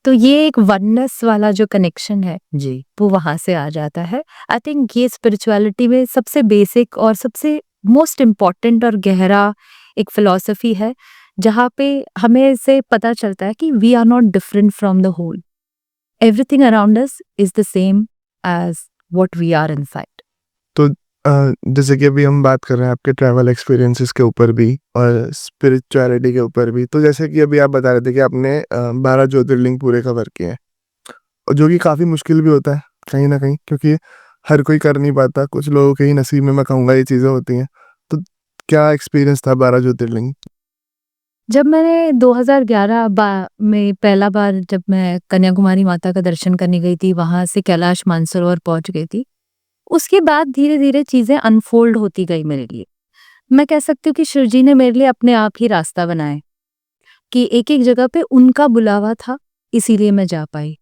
तो ये एक वननेस वाला जो कनेक्शन है, जी। वो वहाँ से आ जाता है। आई थिंक ये स्पिरिचुअलिटी में सबसे बेसिक और सबसे मोस्ट इम्पोर्टेंट और गहरा एक फिलॉसफी है, जहाँ पे हमें इससे पता चलता है कि we are not different from the whole. Everything around us is the same as what we are inside. तो जैसे कि अभी हम बात कर रहे हैं आपके ट्रैवल एक्सपीरियंसेस के ऊपर भी और स्पिरिचुअलिटी के ऊपर भी। तो जैसे कि अभी आप बता रहे थे कि आपने 12 ज्योतिर्लिंग पूरे कवर किए हैं और जो कि काफ़ी मुश्किल भी होता है कहीं न कहीं, क्योंकि हर कोई कर नहीं पाता। कुछ लोगों के ही नसीब में मैं कहूँगा ये चीज़ें होती हैं। तो क्या एक्सपीरियंस था 12 ज्योतिर्लिंग? जब मैंने 2011 में पहला बार जब मैं कन्याकुमारी माता का दर्शन करने गई थी, वहाँ से कैलाश मानसरोवर पहुँच गई थी। उसके बाद धीरे-धीरे चीज़ें अनफ़ोल्ड होती गई मेरे लिए। मैं कह सकती हूँ कि शिव जी ने मेरे लिए अपने आप ही रास्ता बनाए, कि एक-एक जगह पे उनका बुलावा था, इसीलिए मैं जा पाई।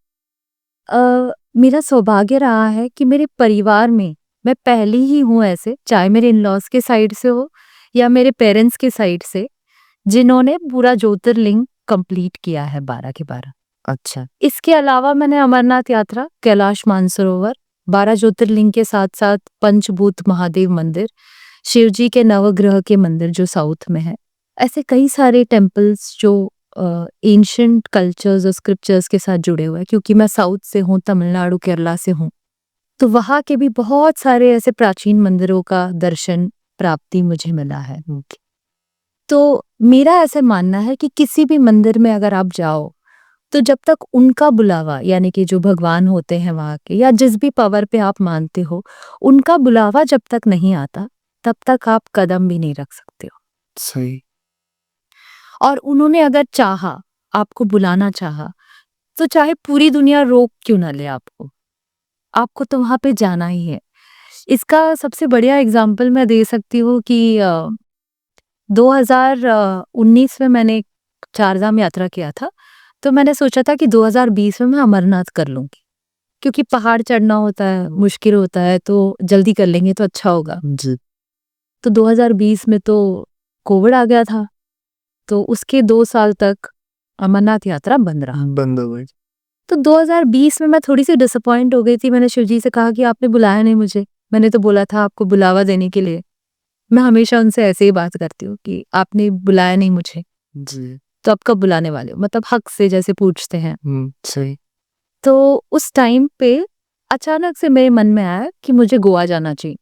मेरा सौभाग्य रहा है कि मेरे परिवार में मैं पहली ही हूँ ऐसे, चाहे मेरे इन-लॉज़ के साइड से हो या मेरे पेरेंट्स के साइड से, जिन्होंने पूरा ज्योतिर्लिंग कंप्लीट किया है 12 के 12। अच्छा। इसके अलावा मैंने अमरनाथ यात्रा, कैलाश मानसरोवर, 12 ज्योतिर्लिंग के साथ-साथ पंचभूत महादेव मंदिर, शिव जी के नवग्रह के मंदिर जो साउथ में है, ऐसे कई सारे टेम्पल्स जो एंशिएंट कल्चर्स और स्क्रिप्चर्स के साथ जुड़े हुए हैं, क्योंकि मैं साउथ से हूँ, तमिलनाडु, केरला से हूँ। तो वहाँ के भी बहुत सारे ऐसे प्राचीन मंदिरों का दर्शन प्राप्ति मुझे मिला है। तो मेरा ऐसे मानना है कि किसी भी मंदिर में अगर आप जाओ तो जब तक उनका बुलावा यानी कि जो भगवान होते हैं वहाँ के या जिस भी पावर पे आप मानते हो उनका बुलावा जब तक नहीं आता तब तक आप कदम भी नहीं रख सकते हो। सही। और उन्होंने अगर चाहा, आपको बुलाना चाहा, तो चाहे पूरी दुनिया रोक क्यों ना ले आपको तो वहाँ पे जाना ही है। इसका सबसे बढ़िया एग्जाम्पल मैं दे सकती हूँ कि 2019 में मैंने चारधाम यात्रा किया था, तो मैंने सोचा था कि 2020 में मैं अमरनाथ कर लूँगी, क्योंकि पहाड़ चढ़ना होता है, मुश्किल होता है, तो जल्दी कर लेंगे तो अच्छा होगा। जी। तो 2020 में तो कोविड आ गया था, तो उसके 2 साल तक अमरनाथ यात्रा बंद रहा। बंद हो गई। तो 2020 में मैं थोड़ी-सी डिसअपॉइंट हो गई थी, मैंने शिव जी से कहा कि आपने बुलाया नहीं मुझे, मैंने तो बोला था आपको बुलावा देने के लिए। मैं हमेशा उनसे ऐसे ही बात करती हूँ कि आपने बुलाया नहीं मुझे, जी। तो अब कब बुलाने वाले हो? मतलब हक से जैसे पूछते हैं। सही। तो उस टाइम पे अचानक से मेरे मन में आया कि मुझे गोवा जाना चाहिए।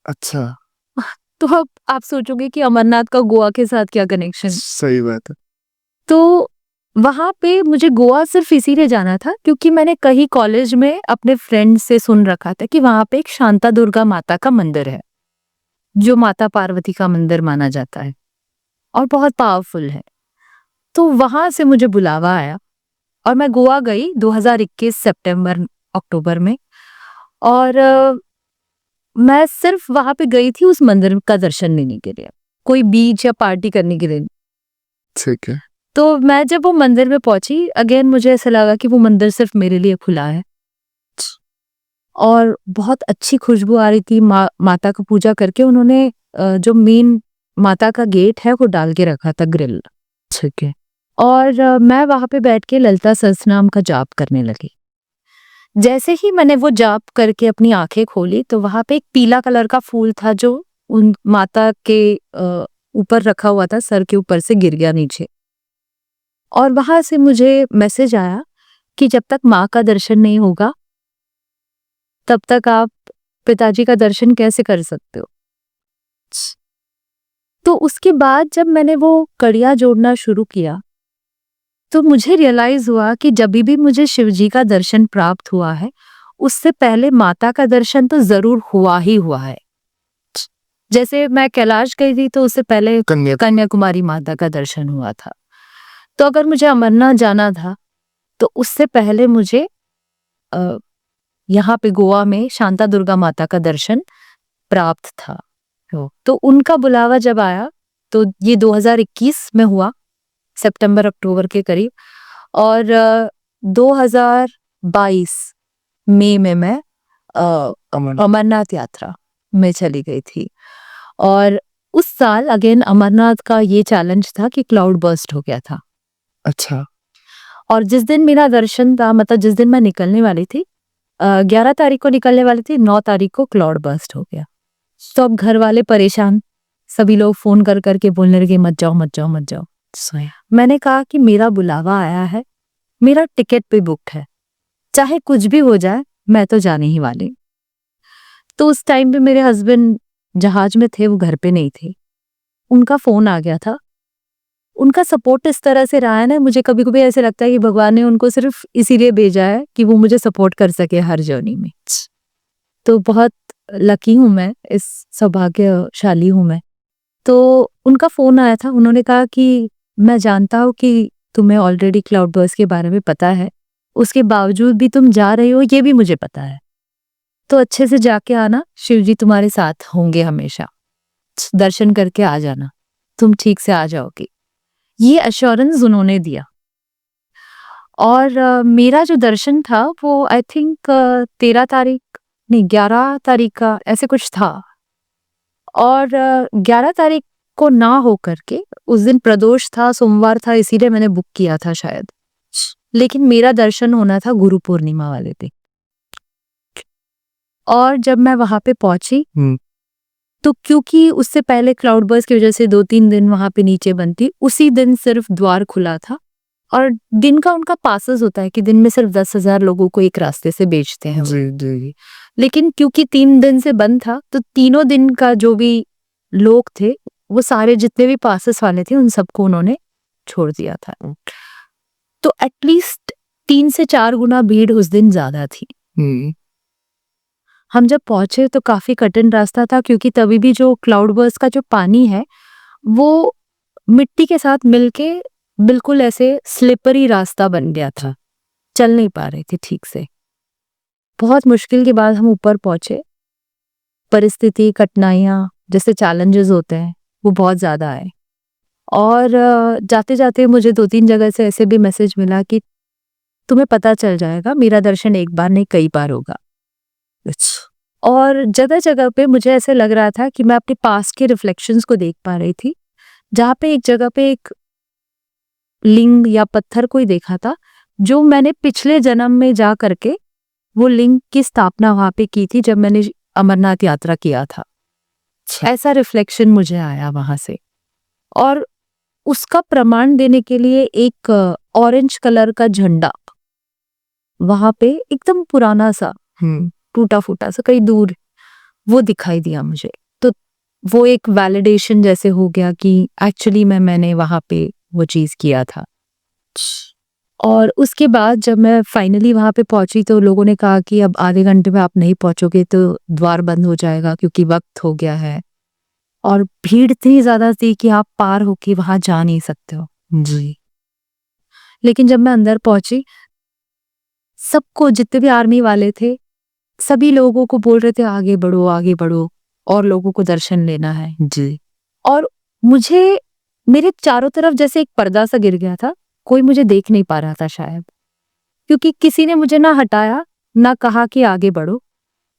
अच्छा। तो अब आप सोचोगे कि अमरनाथ का गोवा के साथ क्या कनेक्शन? सही बात है। तो वहाँ पे मुझे गोवा सिर्फ इसीलिए जाना था क्योंकि मैंने कहीं कॉलेज में अपने फ्रेंड से सुन रखा था कि वहाँ पे एक शांता दुर्गा माता का मंदिर है, जो माता पार्वती का मंदिर माना जाता है और बहुत पावरफुल है। तो वहाँ से मुझे बुलावा आया और मैं गोवा गई 2021 सितंबर अक्टूबर में और मैं सिर्फ वहाँ पे गई थी उस मंदिर का दर्शन लेने के लिए, कोई बीच या पार्टी करने के लिए। ठीक है। तो मैं जब वो मंदिर में पहुंची, अगेन मुझे ऐसा लगा कि वो मंदिर सिर्फ मेरे लिए खुला है और बहुत अच्छी खुशबू आ रही थी। माता का पूजा करके उन्होंने जो मेन माता का गेट है वो डाल के रखा था, ग्रिल। ठीक है। और मैं वहां पे बैठ के ललिता सहस्त्रनाम का जाप करने लगी। जैसे ही मैंने वो जाप करके अपनी आंखें खोली तो वहां पे एक पीला कलर का फूल था जो उन माता के ऊपर रखा हुआ था, सर के ऊपर से गिर गया नीचे। और वहां से मुझे मैसेज आया कि जब तक माँ का दर्शन नहीं होगा तब तक आप पिताजी का दर्शन कैसे कर सकते हो। तो उसके बाद जब मैंने वो कड़ियाँ जोड़ना शुरू किया तो मुझे रियलाइज हुआ कि जब भी मुझे शिवजी का दर्शन प्राप्त हुआ है उससे पहले माता का दर्शन तो जरूर हुआ ही हुआ है। जैसे मैं कैलाश गई थी तो उससे पहले कन्याकुमारी माता का दर्शन हुआ था। तो अगर मुझे अमरनाथ जाना था तो उससे पहले मुझे यहाँ पे गोवा में शांता दुर्गा माता का दर्शन प्राप्त था। तो उनका बुलावा जब आया तो ये 2021 में हुआ, सितंबर अक्टूबर के करीब। और 2022 मई में मैं अमरनाथ यात्रा में चली गई थी। और उस साल अगेन अमरनाथ का ये चैलेंज था कि क्लाउड बर्स्ट हो गया था। अच्छा। और जिस दिन मेरा दर्शन था, मतलब जिस दिन मैं निकलने वाली थी, 11 तारीख को निकलने वाली थी, 9 तारीख को क्लाउड बर्स्ट हो गया। तो अब घर वाले परेशान, सभी लोग फोन कर करके बोलने लगे मत जाओ मत जाओ मत जाओ। मैंने कहा कि मेरा बुलावा आया है, मेरा टिकट पे बुक है, चाहे कुछ भी हो जाए मैं तो जाने ही वाली। तो उस टाइम पे मेरे हस्बैंड जहाज में थे, वो घर पे नहीं थे। उनका फोन आ गया था। उनका सपोर्ट इस तरह से रहा है ना, मुझे कभी कभी ऐसे लगता है कि भगवान ने उनको सिर्फ इसीलिए भेजा है कि वो मुझे सपोर्ट कर सके हर जर्नी में। तो बहुत लकी हूं मैं, इस सौभाग्यशाली हूं मैं। तो उनका फोन आया था, उन्होंने कहा कि मैं जानता हूँ कि तुम्हें ऑलरेडी क्लाउड बर्स्ट के बारे में पता है, उसके बावजूद भी तुम जा रही हो, ये भी मुझे पता है। तो अच्छे से जाके आना, शिवजी तुम्हारे साथ होंगे हमेशा, दर्शन करके आ जाना, तुम ठीक से आ जाओगी। ये अश्योरेंस उन्होंने दिया। और मेरा जो दर्शन था वो आई थिंक 13 तारीख नहीं 11 तारीख का ऐसे कुछ था। और 11 तारीख को ना हो करके उस दिन प्रदोष था, सोमवार था, इसीलिए मैंने बुक किया था शायद। लेकिन मेरा दर्शन होना था गुरु पूर्णिमा वाले दिन। और जब मैं वहां पे पहुंची तो क्योंकि उससे पहले क्लाउड बर्स्ट की वजह से 2-3 दिन वहां पे नीचे बंद थी, उसी दिन सिर्फ द्वार खुला था। और दिन का उनका पासेस होता है कि दिन में सिर्फ 10,000 लोगों को एक रास्ते से बेचते हैं। जी जी। लेकिन क्योंकि 3 दिन से बंद था तो तीनों दिन का जो भी लोग थे वो सारे जितने भी पासेस वाले थे उन सबको उन्होंने छोड़ दिया था। तो एटलीस्ट 3 से 4 गुना भीड़ उस दिन ज्यादा थी। हम जब पहुंचे तो काफी कठिन रास्ता था क्योंकि तभी भी जो क्लाउड बर्स्ट का जो पानी है वो मिट्टी के साथ मिलके बिल्कुल ऐसे स्लिपरी रास्ता बन गया था, चल नहीं पा रहे थे ठीक से। बहुत मुश्किल के बाद हम ऊपर पहुंचे। परिस्थिति, कठिनाइयां, जैसे चैलेंजेस होते हैं वो बहुत ज्यादा आए और जाते जाते मुझे 2-3 जगह से ऐसे भी मैसेज मिला कि तुम्हें पता चल जाएगा, मेरा दर्शन एक बार नहीं कई बार होगा। और जगह जगह पे मुझे ऐसे लग रहा था कि मैं अपने पास के रिफ्लेक्शंस को देख पा रही थी, जहाँ पे एक जगह पे एक लिंग या पत्थर को ही देखा था जो मैंने पिछले जन्म में जा करके वो लिंग की स्थापना वहां पे की थी जब मैंने अमरनाथ यात्रा किया था। ऐसा रिफ्लेक्शन मुझे आया वहां से और उसका प्रमाण देने के लिए एक ऑरेंज कलर का झंडा वहां पे एकदम पुराना सा टूटा फूटा सा कहीं दूर वो दिखाई दिया मुझे। तो वो एक वैलिडेशन जैसे हो गया कि एक्चुअली मैंने वहां पे वो चीज किया था। और उसके बाद जब मैं फाइनली वहां पे पहुंची तो लोगों ने कहा कि अब आधे घंटे में आप नहीं पहुंचोगे तो द्वार बंद हो जाएगा क्योंकि वक्त हो गया है। और भीड़ इतनी ज्यादा थी कि आप पार होके वहां जा नहीं सकते हो जी। लेकिन जब मैं अंदर पहुंची, सबको, जितने भी आर्मी वाले थे, सभी लोगों को बोल रहे थे आगे बढ़ो आगे बढ़ो और लोगों को दर्शन लेना है जी। और मुझे मेरे चारों तरफ जैसे एक पर्दा सा गिर गया था, कोई मुझे देख नहीं पा रहा था शायद, क्योंकि किसी ने मुझे ना हटाया ना कहा कि आगे बढ़ो।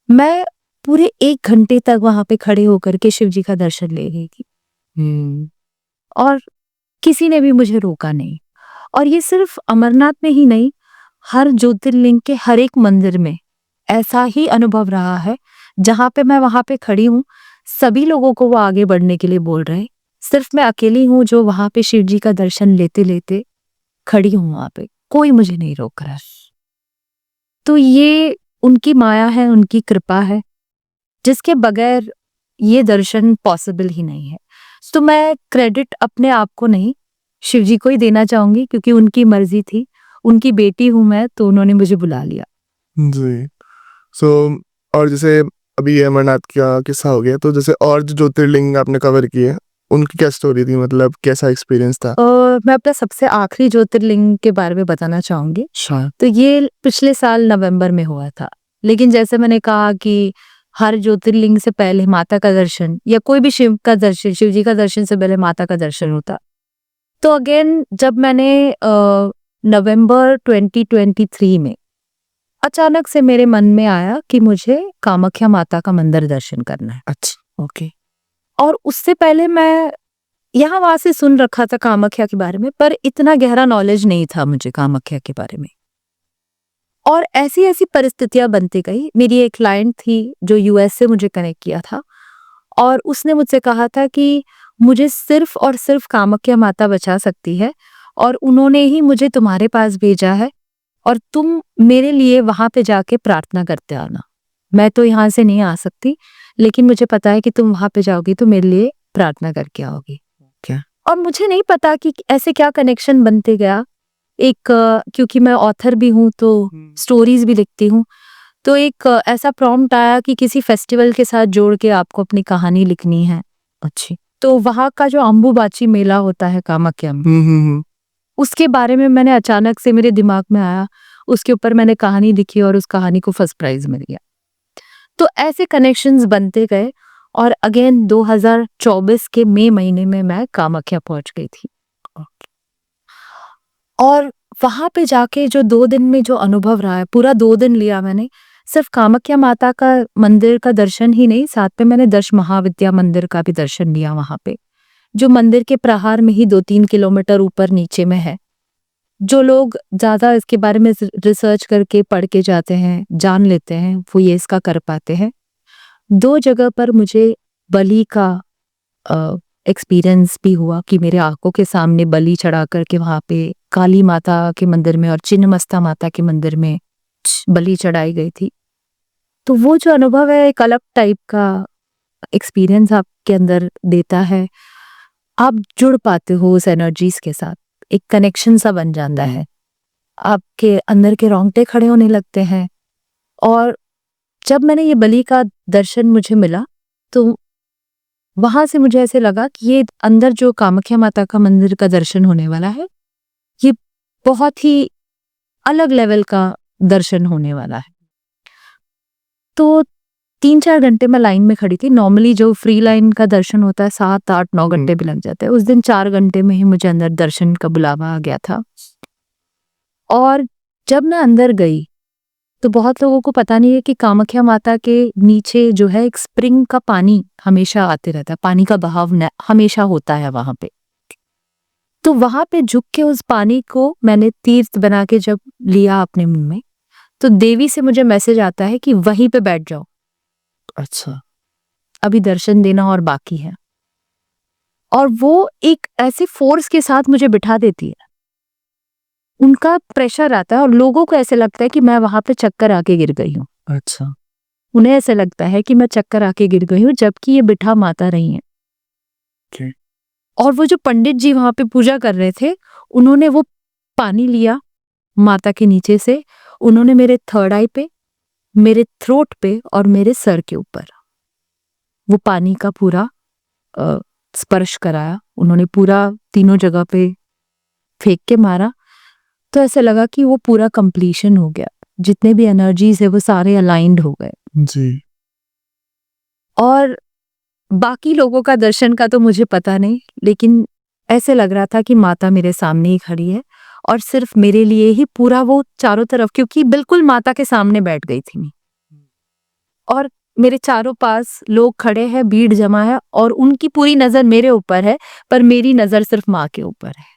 मैं पूरे 1 घंटे तक वहां पे खड़े होकर के शिव जी का दर्शन ले रही थी और किसी ने भी मुझे रोका नहीं। और ये सिर्फ अमरनाथ में ही नहीं, हर ज्योतिर्लिंग के हर एक मंदिर में ऐसा ही अनुभव रहा है। जहां पे मैं वहां पे खड़ी हूँ, सभी लोगों को वो आगे बढ़ने के लिए बोल रहे हैं, सिर्फ मैं अकेली हूँ जो वहां पे शिव जी का दर्शन लेते लेते खड़ी हूँ वहां पे, कोई मुझे नहीं रोक रहा। तो ये उनकी माया है, उनकी कृपा है, जिसके बगैर ये दर्शन पॉसिबल ही नहीं है। तो मैं क्रेडिट अपने आप को नहीं, शिव जी को ही देना चाहूंगी क्योंकि उनकी मर्जी थी। उनकी बेटी हूं मैं, तो उन्होंने मुझे बुला लिया जी। सो और जैसे अभी ये अमरनाथ का किस्सा हो गया, तो जैसे और जो ज्योतिर्लिंग आपने कवर किए उनकी क्या स्टोरी थी, मतलब कैसा एक्सपीरियंस था? मैं अपना सबसे आखिरी ज्योतिर्लिंग के बारे में बताना चाहूंगी। तो ये पिछले साल नवंबर में हुआ था। लेकिन जैसे मैंने कहा कि हर ज्योतिर्लिंग से पहले माता का दर्शन या कोई भी शिव का दर्शन, शिव जी का दर्शन से पहले माता का दर्शन होता। तो अगेन जब मैंने नवंबर 2023 में अचानक से मेरे मन में आया कि मुझे कामाख्या माता का मंदिर दर्शन करना है। अच्छा, ओके। और उससे पहले मैं यहाँ वहां से सुन रखा था कामाख्या के बारे में, पर इतना गहरा नॉलेज नहीं था मुझे कामाख्या के बारे में। और ऐसी ऐसी परिस्थितियां बनती गई। मेरी एक क्लाइंट थी जो यूएस से मुझे कनेक्ट किया था और उसने मुझसे कहा था कि मुझे सिर्फ और सिर्फ कामाख्या माता बचा सकती है और उन्होंने ही मुझे तुम्हारे पास भेजा है और तुम मेरे लिए वहां पे जाके प्रार्थना करते आना। मैं तो यहाँ से नहीं आ सकती, लेकिन मुझे पता है कि तुम वहां पे जाओगी तो मेरे लिए प्रार्थना करके आओगी। क्या? और मुझे नहीं पता कि ऐसे क्या कनेक्शन बनते गया। एक क्योंकि मैं ऑथर भी हूँ तो स्टोरीज भी लिखती हूँ, तो एक ऐसा प्रॉम्प्ट आया कि किसी फेस्टिवल के साथ जोड़ के आपको अपनी कहानी लिखनी है। अच्छी, तो वहां का जो अम्बुबाची मेला होता है कामाख्या में, उसके बारे में मैंने अचानक से मेरे दिमाग में आया, उसके ऊपर मैंने कहानी लिखी और उस कहानी को फर्स्ट प्राइज मिल गया। तो ऐसे कनेक्शंस बनते गए और अगेन 2024 के मई महीने में मैं कामाख्या पहुंच गई थी। और वहां पे जाके जो 2 दिन में जो अनुभव रहा है, पूरा 2 दिन लिया मैंने। सिर्फ कामाख्या माता का मंदिर का दर्शन ही नहीं, साथ में मैंने दश महाविद्या मंदिर का भी दर्शन लिया वहां पे, जो मंदिर के प्रहार में ही 2-3 किलोमीटर ऊपर नीचे में है। जो लोग ज्यादा इसके बारे में रिसर्च करके पढ़ के जाते हैं, जान लेते हैं, वो ये इसका कर पाते हैं। 2 जगह पर मुझे बलि का एक्सपीरियंस भी हुआ कि मेरे आंखों के सामने बलि चढ़ा करके वहां पे काली माता के मंदिर में और चिन्नमस्ता माता के मंदिर में बलि चढ़ाई गई थी। तो वो जो अनुभव है एक अलग टाइप का एक्सपीरियंस आपके अंदर देता है, आप जुड़ पाते हो उस एनर्जीज के साथ, एक कनेक्शन सा बन जाता है, आपके अंदर के रोंगटे खड़े होने लगते हैं। और जब मैंने ये बलि का दर्शन मुझे मिला, तो वहां से मुझे ऐसे लगा कि ये अंदर जो कामाख्या माता का मंदिर का दर्शन होने वाला है, ये बहुत ही अलग लेवल का दर्शन होने वाला है। तो 3-4 घंटे मैं लाइन में खड़ी थी। नॉर्मली जो फ्री लाइन का दर्शन होता है 7-8-9 घंटे भी लग जाते हैं, उस दिन 4 घंटे में ही मुझे अंदर दर्शन का बुलावा आ गया था। और जब मैं अंदर गई तो बहुत लोगों को पता नहीं है कि कामाख्या माता के नीचे जो है एक स्प्रिंग का पानी हमेशा आते रहता है, पानी का बहाव हमेशा होता है वहां पे। तो वहां पे झुक के उस पानी को मैंने तीर्थ बना के जब लिया अपने मुंह में, तो देवी से मुझे मैसेज आता है कि वहीं पे बैठ जाओ, अच्छा। अभी दर्शन देना और बाकी है। और वो एक ऐसे फोर्स के साथ मुझे बिठा देती है, उनका प्रेशर आता है और लोगों को ऐसे लगता है कि मैं वहां पे चक्कर आके गिर गई हूँ। अच्छा। उन्हें ऐसे लगता है कि मैं चक्कर आके गिर गई हूँ, जबकि ये बिठा माता रही हैं। Okay. और वो जो पंडित जी वहां पे पूजा कर रहे थे, उन्होंने वो पानी लिया माता के नीचे से, उन्होंने मेरे थर्ड आई पे, मेरे थ्रोट पे और मेरे सर के ऊपर वो पानी का पूरा स्पर्श कराया। उन्होंने पूरा तीनों जगह पे फेंक के मारा, तो ऐसा लगा कि वो पूरा कंप्लीशन हो गया, जितने भी एनर्जीज है वो सारे अलाइंड हो गए। जी। और बाकी लोगों का दर्शन का तो मुझे पता नहीं, लेकिन ऐसे लग रहा था कि माता मेरे सामने ही खड़ी है और सिर्फ मेरे लिए ही पूरा वो चारों तरफ, क्योंकि बिल्कुल माता के सामने बैठ गई थी मैं, और मेरे चारों पास लोग खड़े हैं, भीड़ जमा है और उनकी पूरी नजर मेरे ऊपर है, पर मेरी नजर सिर्फ माँ के ऊपर है।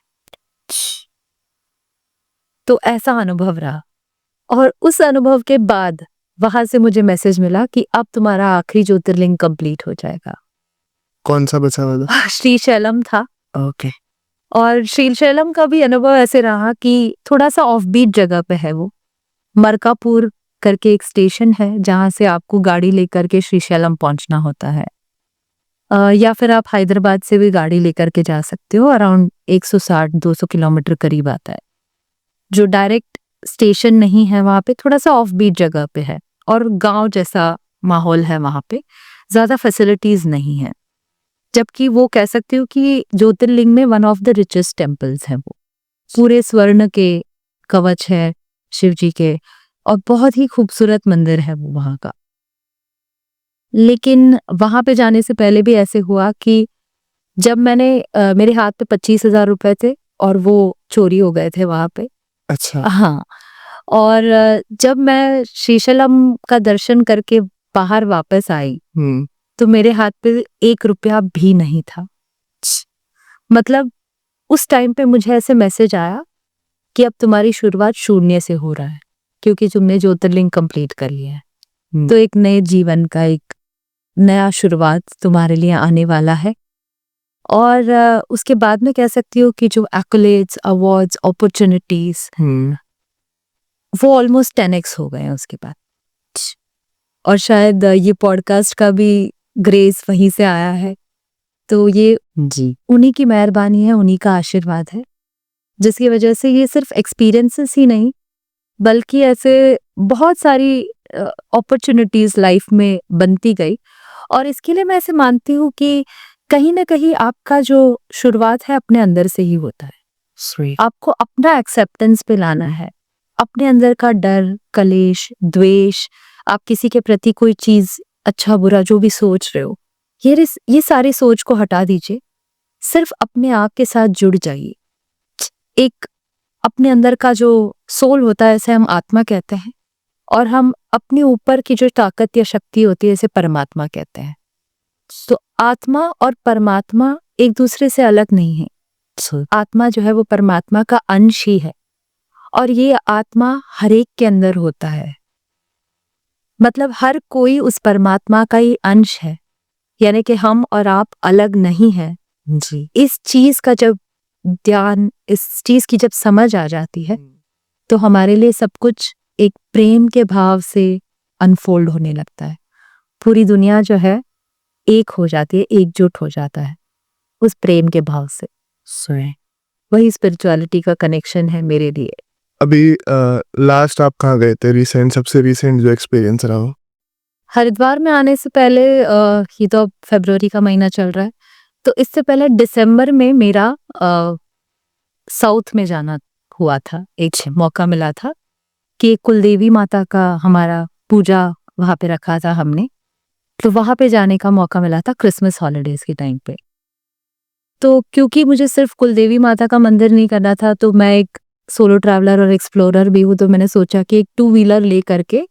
तो ऐसा अनुभव रहा। और उस अनुभव के बाद वहां से मुझे मैसेज मिला कि अब तुम्हारा आखिरी ज्योतिर्लिंग कंप्लीट हो जाएगा। कौन सा बचा हुआ था? श्रीशैलम था। ओके। और श्रीशैलम का भी अनुभव ऐसे रहा कि थोड़ा सा ऑफ बीट जगह पे है वो। मरकापुर करके एक स्टेशन है जहां से आपको गाड़ी लेकर के श्रीशैलम पहुंचना होता है, या फिर आप हैदराबाद से भी गाड़ी लेकर के जा सकते हो। अराउंड 160-200 किलोमीटर करीब आता है। जो डायरेक्ट स्टेशन नहीं है वहां पे, थोड़ा सा ऑफ बीट जगह पे है और गांव जैसा माहौल है वहां पे, ज्यादा फैसिलिटीज नहीं है। जबकि वो कह सकती हूँ कि ज्योतिर्लिंग में one of the richest temples है वो। पूरे स्वर्ण के कवच है शिव जी के, और बहुत ही खूबसूरत मंदिर है वो वहां का। लेकिन वहां पे जाने से पहले भी ऐसे हुआ कि जब मैंने मेरे हाथ पे 25,000 रुपए थे और वो चोरी हो गए थे वहां पे। अच्छा। हाँ। और जब मैं श्रीशैलम का दर्शन करके बाहर वापस आई, तो मेरे हाथ पे 1 रुपया भी नहीं था। मतलब उस टाइम पे मुझे ऐसे मैसेज आया कि अब तुम्हारी शुरुआत शून्य से हो रहा है, क्योंकि तुमने ज्योतिर्लिंग कंप्लीट कर लिया है। तो एक नए जीवन का एक नया शुरुआत तुम्हारे लिए आने वाला है। और उसके बाद में कह सकती हूँ कि जो एक्कोलेड्स, अवार्ड्स, अपॉर्चुनिटीज, वो ऑलमोस्ट 10x हो गए हैं उसके बाद। और शायद ये पॉडकास्ट का भी ग्रेस वहीं से आया है। तो ये जी उन्हीं की मेहरबानी है, उन्हीं का आशीर्वाद है, जिसकी वजह से ये सिर्फ एक्सपीरियंसेस ही नहीं, बल्कि ऐसे बहुत सारी अपॉर्चुनिटीज लाइफ में बनती गई। और इसके लिए मैं ऐसे मानती हूँ कि कहीं ना कहीं आपका जो शुरुआत है अपने अंदर से ही होता है। Sweet. आपको अपना एक्सेप्टेंस पे लाना है, अपने अंदर का डर, कलेश, द्वेष, आप किसी के प्रति कोई चीज अच्छा बुरा जो भी सोच रहे हो, ये सारी सोच को हटा दीजिए। सिर्फ अपने आप के साथ जुड़ जाइए। एक अपने अंदर का जो सोल होता है, इसे हम आत्मा कहते हैं, और हम अपने ऊपर की जो ताकत या शक्ति होती है इसे परमात्मा कहते हैं। तो आत्मा और परमात्मा एक दूसरे से अलग नहीं है। आत्मा जो है वो परमात्मा का अंश ही है, और ये आत्मा हर एक के अंदर होता है। मतलब हर कोई उस परमात्मा का ही अंश है, यानी कि हम और आप अलग नहीं हैं जी। इस चीज का जब ध्यान, इस चीज की जब समझ आ जाती है, तो हमारे लिए सब कुछ एक प्रेम के भाव से अनफोल्ड होने लगता है। पूरी दुनिया जो है एक हो जाती है, एकजुट हो जाता है उस प्रेम के भाव से। सही। वही स्पिरिचुअलिटी का कनेक्शन है मेरे लिए। अभी लास्ट आप कहाँ गए थे? रिसेंट, सबसे रिसेंट जो एक्सपीरियंस रहा हो? हरिद्वार में आने से पहले ये तो अब फरवरी का महीना चल रहा है, तो इससे पहले दिसंबर में मेरा साउथ में जाना हुआ था। एक मौका मिला था कि कुलदेवी माता का हमारा पूजा वहाँ पे रखा था हमने, तो वहाँ पे जाने का मौका मिला था क्रिसमस हॉलिडेज के टाइम पे। तो क्योंकि मुझे सिर्फ कुलदेवी माता का मंदिर नहीं करना था, तो मैं एक सोलो ट्रैवलर और एक्सप्लोरर भी हूँ, तो मैंने सोचा कि एक 2 व्हीलर ले करके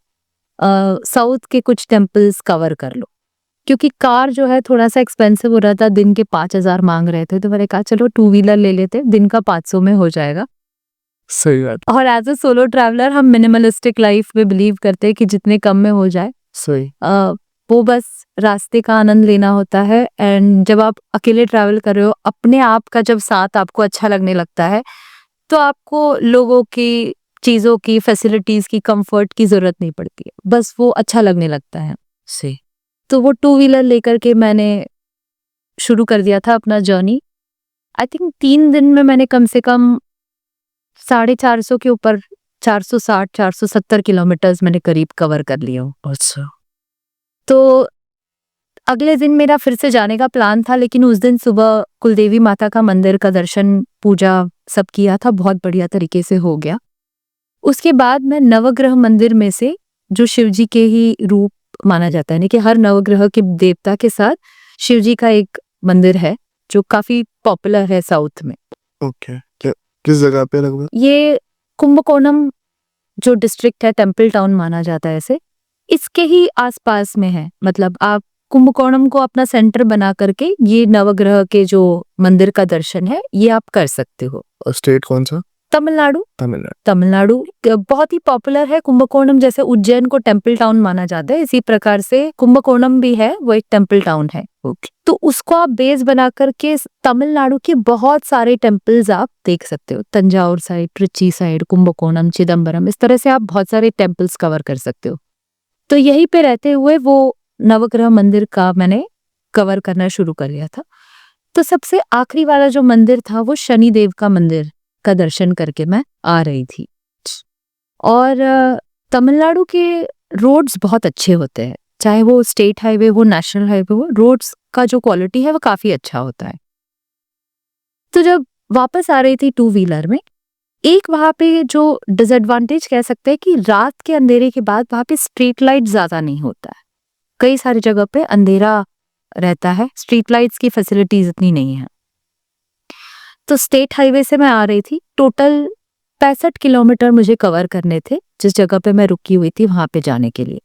साउथ के कुछ टेम्पल्स कवर कर लो, क्योंकि कार जो है थोड़ा सा एक्सपेंसिव हो रहा था, दिन के 5,000 मांग रहे थे, तो मैंने कहा चलो 2 व्हीलर ले लेते, दिन का 500 में हो जाएगा। सही बात। और एज अ सोलो ट्रैवलर हम मिनिमलिस्टिक लाइफ में बिलीव करते हैं कि जितने कम में हो जाए। सही। वो बस रास्ते का आनंद लेना होता है। एंड जब आप अकेले ट्रैवल कर रहे हो, अपने आप का जब साथ आपको अच्छा लगने लगता है, तो आपको लोगों की, चीज़ों की, फैसिलिटीज़ की, कंफर्ट की ज़रूरत नहीं पड़ती है, बस वो अच्छा लगने लगता है। सही। तो वो 2 व्हीलर लेकर के मैंने शुरू कर दिया था अपना जर्नी। आई थिंक 3 दिन में मैंने कम से कम 450 के ऊपर 460-470 किलोमीटर्स मैंने करीब कवर कर लिया हूँ। अच्छा। तो अगले दिन मेरा फिर से जाने का प्लान था, लेकिन उस दिन सुबह कुलदेवी माता का मंदिर का दर्शन, पूजा सब किया था, बहुत बढ़िया तरीके से हो गया। उसके बाद मैं नवग्रह मंदिर में से, जो शिव जी के ही रूप माना जाता है, यानी कि हर नवग्रह के देवता के साथ शिव जी का एक मंदिर है जो काफी पॉपुलर है साउथ में। ओके। किस जगह पे लगभग? ये कुंभकोणम जो डिस्ट्रिक्ट है, टेम्पल टाउन माना जाता है इसे, इसके ही आसपास में है। मतलब आप कुंभकोणम को अपना सेंटर बना करके ये नवग्रह के जो मंदिर का दर्शन है ये आप कर सकते हो। और स्टेट कौन सा? तमिलनाडु। तमिलनाडु। तमिलनाडु बहुत ही पॉपुलर है। कुंभकोणम जैसे उज्जैन को टेम्पल टाउन माना जाता है, इसी प्रकार से कुंभकोणम भी है, वो एक टेम्पल टाउन है। तो उसको आप बेस बना करके तमिलनाडु के बहुत सारे टेम्पल्स आप देख सकते हो। तंजावुर साइड, ट्रिची साइड, कुंभकोणम, चिदम्बरम, इस तरह से आप बहुत सारे टेम्पल्स कवर कर सकते हो। तो यहीं पे रहते हुए वो नवग्रह मंदिर का मैंने कवर करना शुरू कर लिया था। तो सबसे आखिरी वाला जो मंदिर था वो शनिदेव का मंदिर का दर्शन करके मैं आ रही थी। और तमिलनाडु के रोड्स बहुत अच्छे होते हैं, चाहे वो स्टेट हाईवे हो, नेशनल हाईवे हो, रोड्स का जो क्वालिटी है वो काफी अच्छा होता है। तो जब वापस आ रही थी 2 व्हीलर में, एक वहां पे जो डिसएडवांटेज कह सकते हैं कि रात के अंधेरे के बाद वहां पे स्ट्रीट लाइट ज्यादा नहीं होता है। कई सारी जगह पे अंधेरा रहता है, स्ट्रीट लाइट्स की फैसिलिटीज इतनी नहीं है। तो स्टेट हाईवे से मैं आ रही थी, टोटल 65 किलोमीटर मुझे कवर करने थे जिस जगह पे मैं रुकी हुई थी वहां पे जाने के लिए।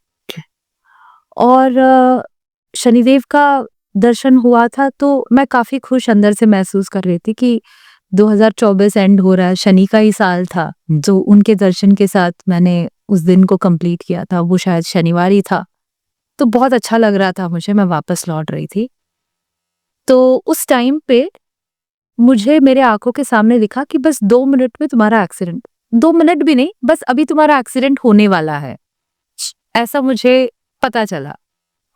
और शनिदेव का दर्शन हुआ था, तो मैं काफी खुश अंदर से महसूस कर रही थी कि 2024 एंड हो रहा है, शनि का ही साल था जो उनके दर्शन के साथ मैंने उस दिन को कंप्लीट किया था। वो शायद शनिवार ही था, तो बहुत अच्छा लग रहा था मुझे। मैं वापस लौट रही थी, तो उस टाइम पे मुझे मेरे आंखों के सामने दिखा कि बस 2 मिनट में तुम्हारा एक्सीडेंट, 2 मिनट भी नहीं, बस अभी तुम्हारा एक्सीडेंट होने वाला है, ऐसा मुझे पता चला।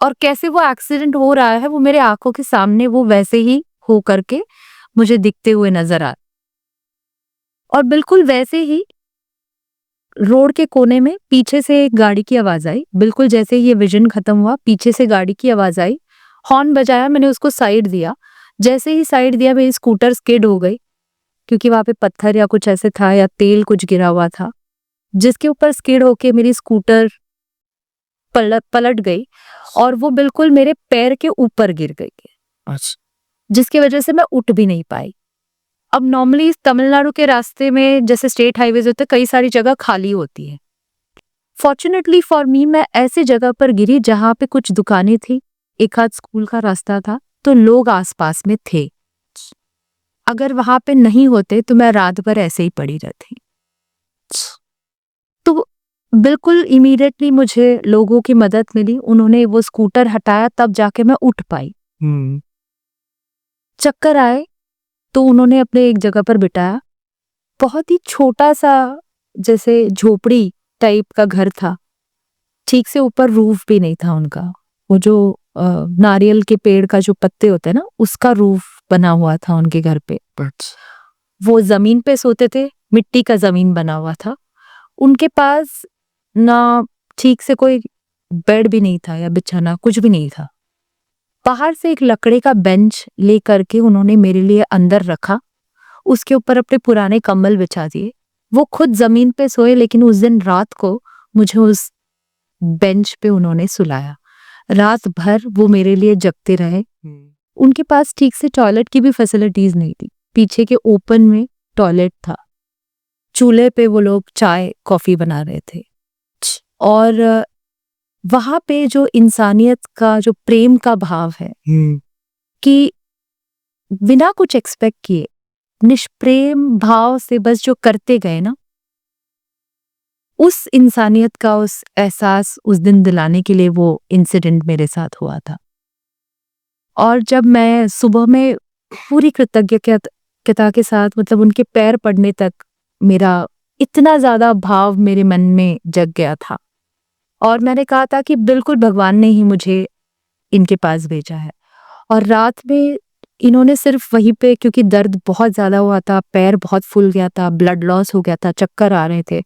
और कैसे वो एक्सीडेंट हो रहा है वो मेरे आंखों के सामने वो वैसे ही हो करके मुझे दिखते हुए नजर आ। और बिल्कुल वैसे ही रोड के कोने में पीछे से एक गाड़ी की आवाज आई। बिल्कुल जैसे ही ये विजन खत्म हुआ, पीछे से गाड़ी की आवाज आई, हॉर्न बजाया, मैंने उसको साइड दिया। जैसे ही साइड दिया मेरी स्कूटर स्किड हो गई, क्योंकि वहां पे पत्थर या कुछ ऐसे था या तेल कुछ गिरा हुआ था, जिसके ऊपर स्किड होके मेरी स्कूटर पलट गई और वो बिल्कुल मेरे पैर के ऊपर गिर गई, अच्छा। जिसकी वजह से मैं उठ भी नहीं पाई। अब नॉर्मली तमिलनाडु के रास्ते में जैसे स्टेट हाईवेज होते, कई सारी जगह खाली होती है। फॉर्चुनेटली फॉर मी, मैं ऐसी जगह पर गिरी जहां पे कुछ दुकानें थी, एक आध स्कूल का रास्ता था, तो लोग आसपास में थे। अगर वहां पे नहीं होते तो मैं रात भर ऐसे ही पड़ी रहती। तो बिल्कुल इमीडिएटली मुझे लोगों की मदद मिली, उन्होंने वो स्कूटर हटाया, तब जाके मैं उठ पाई। चक्कर आए तो उन्होंने अपने एक जगह पर बिठाया। बहुत ही छोटा सा जैसे झोपड़ी टाइप का घर था, ठीक से ऊपर रूफ भी नहीं था उनका। वो जो नारियल के पेड़ का जो पत्ते होते हैं ना, उसका रूफ बना हुआ था उनके घर पे। अच्छा, वो जमीन पे सोते थे, मिट्टी का जमीन बना हुआ था। उनके पास ना ठीक से कोई बेड भी नहीं था या बिछाना, कुछ भी नहीं था। बाहर से एक लकड़ी का बेंच ले करके उन्होंने मेरे लिए अंदर रखा, उसके ऊपर अपने पुराने कंबल बिछा दिए। वो खुद जमीन पे सोए, लेकिन उस दिन रात को मुझे उस बेंच पे उन्होंने सुलाया। रात भर वो मेरे लिए जगते रहे। उनके पास ठीक से टॉयलेट की भी फैसिलिटीज नहीं थी। पीछे के ओपन में टॉयलेट था। चूल्हे पे वो लोग चाय कॉफी बना रहे थे। और वहां पे जो इंसानियत का, जो प्रेम का भाव है कि बिना कुछ एक्सपेक्ट किए निष्प्रेम भाव से बस जो करते गए ना, उस इंसानियत का उस एहसास उस दिन दिलाने के लिए वो इंसिडेंट मेरे साथ हुआ था। और जब मैं सुबह में पूरी कृतज्ञता के साथ, मतलब उनके पैर पड़ने तक, मेरा इतना ज्यादा भाव मेरे मन में जग गया था। और मैंने कहा था कि बिल्कुल भगवान ने ही मुझे इनके पास भेजा है। और रात में इन्होंने सिर्फ वहीं पे, क्योंकि दर्द बहुत ज्यादा हुआ था, पैर बहुत फूल गया था, ब्लड लॉस हो गया था, चक्कर आ रहे थे,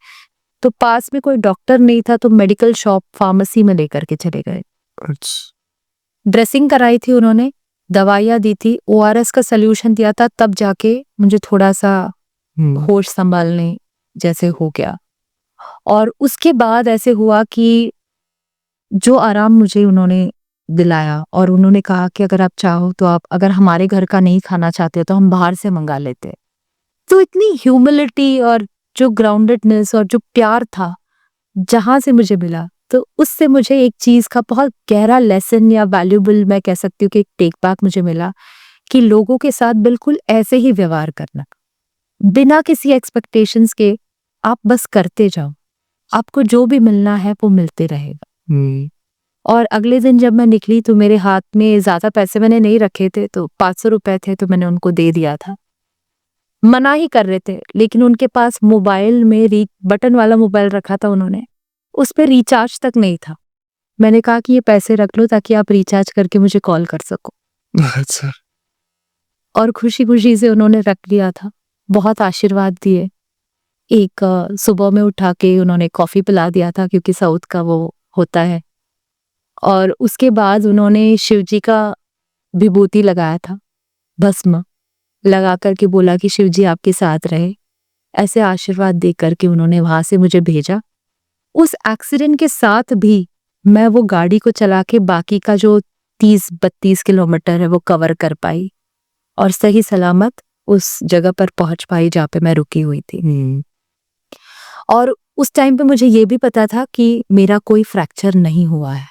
तो पास में कोई डॉक्टर नहीं था, तो मेडिकल शॉप, फार्मेसी में लेकर के चले गए। अच्छा। ड्रेसिंग कराई थी उन्होंने, दवाइयाँ दी थी, ORS का सल्यूशन दिया था, तब जाके मुझे थोड़ा सा होश संभालने जैसे हो गया। और उसके बाद ऐसे हुआ कि जो आराम मुझे उन्होंने दिलाया, और उन्होंने कहा कि अगर आप चाहो तो आप, अगर हमारे घर का नहीं खाना चाहते तो हम बाहर से मंगा लेते। तो इतनी ह्यूमिलिटी और जो ग्राउंडेडनेस और जो प्यार था जहां से मुझे मिला, तो उससे मुझे एक चीज का बहुत गहरा लेसन या वैल्यूबल, मैं कह सकती हूँ कि एक टेक बैक मुझे मिला, कि लोगों के साथ बिल्कुल ऐसे ही व्यवहार करना, बिना किसी एक्सपेक्टेशंस के। आप बस करते जाओ, आपको जो भी मिलना है वो मिलते रहेगा। और अगले दिन जब मैं निकली तो मेरे हाथ में ज्यादा पैसे मैंने नहीं रखे थे, तो 500 रुपए थे, तो मैंने उनको दे दिया था। मना ही कर रहे थे, लेकिन उनके पास मोबाइल में बटन वाला मोबाइल रखा था उन्होंने, उस पर रिचार्ज तक नहीं था। मैंने कहा कि ये पैसे रख लो ताकि आप रिचार्ज करके मुझे कॉल कर सको। अच्छा। और खुशी खुशी से उन्होंने रख लिया था। बहुत आशीर्वाद दिए। एक सुबह में उठा के उन्होंने कॉफी पिला दिया था, क्योंकि साउथ का वो होता है। और उसके बाद उन्होंने शिव जी का विभूति लगाया था, भस्म लगा करके बोला कि शिव जी आपके साथ रहे। ऐसे आशीर्वाद दे करके उन्होंने वहां से मुझे भेजा। उस एक्सीडेंट के साथ भी मैं वो गाड़ी को चला के बाकी का जो 30-32 किलोमीटर है वो कवर कर पाई, और सही सलामत उस जगह पर पहुंच पाई जहाँ पे मैं रुकी हुई थी। और उस टाइम पे मुझे ये भी पता था कि मेरा कोई फ्रैक्चर नहीं हुआ है।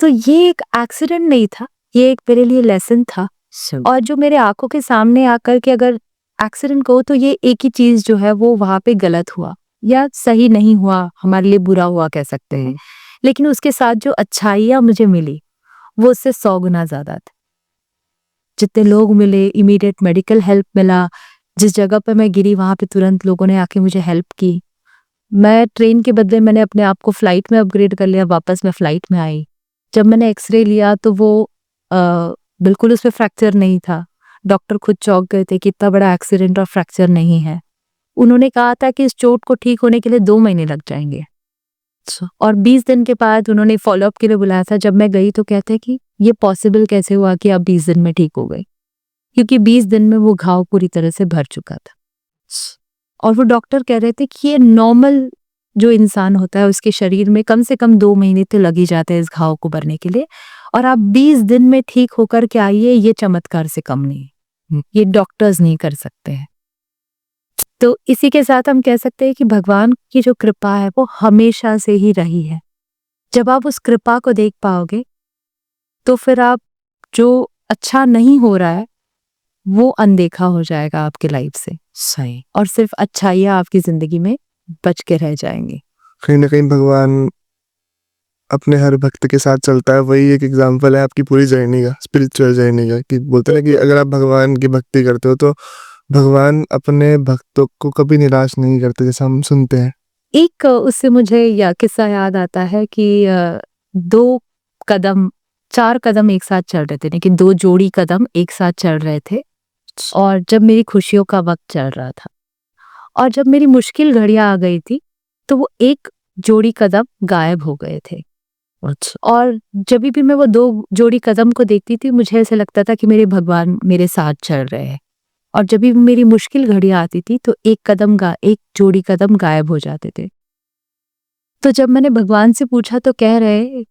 तो ये एक एक्सीडेंट नहीं था, ये एक मेरे लिए लेसन था। और जो मेरे आंखों के सामने आकर के अगर एक्सीडेंट कहो, तो ये एक ही चीज जो है वो वहां पे गलत हुआ या सही नहीं हुआ, हमारे लिए बुरा हुआ कह सकते हैं। लेकिन उसके साथ जो अच्छाइयां मुझे मिली वो उससे 100 गुना ज्यादा थी। जितने लोग मिले, इमीडिएट मेडिकल हेल्प मिला, जिस जगह पर मैं गिरी वहां पे तुरंत लोगों ने आके मुझे हेल्प की। मैं ट्रेन के बदले मैंने अपने आप को फ्लाइट में अपग्रेड कर लिया, वापस मैं फ्लाइट में आई। जब मैंने एक्सरे लिया तो वो बिल्कुल उसमें फ्रैक्चर नहीं था। डॉक्टर खुद चौंक गए थे कि इतना बड़ा एक्सीडेंट और फ्रैक्चर नहीं है। उन्होंने कहा था कि इस चोट को ठीक होने के लिए 2 महीने लग जाएंगे। और 20 दिन के बाद उन्होंने फॉलोअप के लिए बुलाया था। जब मैं गई तो कहते कि ये पॉसिबल कैसे हुआ कि आप 20 दिन में ठीक हो गई, क्योंकि 20 दिन में वो घाव पूरी तरह से भर चुका था। और वो डॉक्टर कह रहे थे कि ये नॉर्मल जो इंसान होता है उसके शरीर में कम से कम 2 महीने तो लग ही जाते हैं इस घाव को भरने के लिए, और आप 20 दिन में ठीक होकर के आइए, ये चमत्कार से कम नहीं, ये डॉक्टर्स नहीं कर सकते हैं। तो इसी के साथ हम कह सकते हैं कि भगवान की जो कृपा है वो हमेशा से ही रही है। जब आप उस कृपा को देख पाओगे तो फिर आप जो अच्छा नहीं हो रहा है वो अनदेखा हो जाएगा आपके लाइफ से। सही। और सिर्फ अच्छाइयाँ आपकी जिंदगी में बच के रह जाएंगी। कहीं ना कहीं भगवान अपने हर भक्त के साथ चलता है। वही एक एग्जाम्पल है आपकी पूरी जर्नी का, स्पिरिचुअल जर्नी का, कि बोलते हैं ना कि अगर आप भगवान की भक्ति करते हो तो भगवान अपने भक्तों को कभी निराश नहीं करते, जैसा हम सुनते हैं। एक उससे मुझे किस्सा याद आता है कि 2 कदम 4 कदम एक साथ चल रहे थे, लेकिन 2 जोड़ी कदम एक साथ चल रहे थे और जब मेरी खुशियों का वक़्त चल रहा था। और जब मेरी मुश्किल घड़ियाँ आ गई थी, तो वो 1 जोड़ी कदम गायब हो गए थे। अच्छा, और जभी भी मैं वो 2 जोड़ी कदम को देखती थी, मुझे ऐसा लगता था कि मेरे भगवान मेरे साथ चल रहे हैं। और जब भी मेरी मुश्किल घड़ियाँ आती थी, तो 1 जोड़ी कदम गायब हो जाते थे। तो जब मैंने भगवान से पूछा तो कह रहे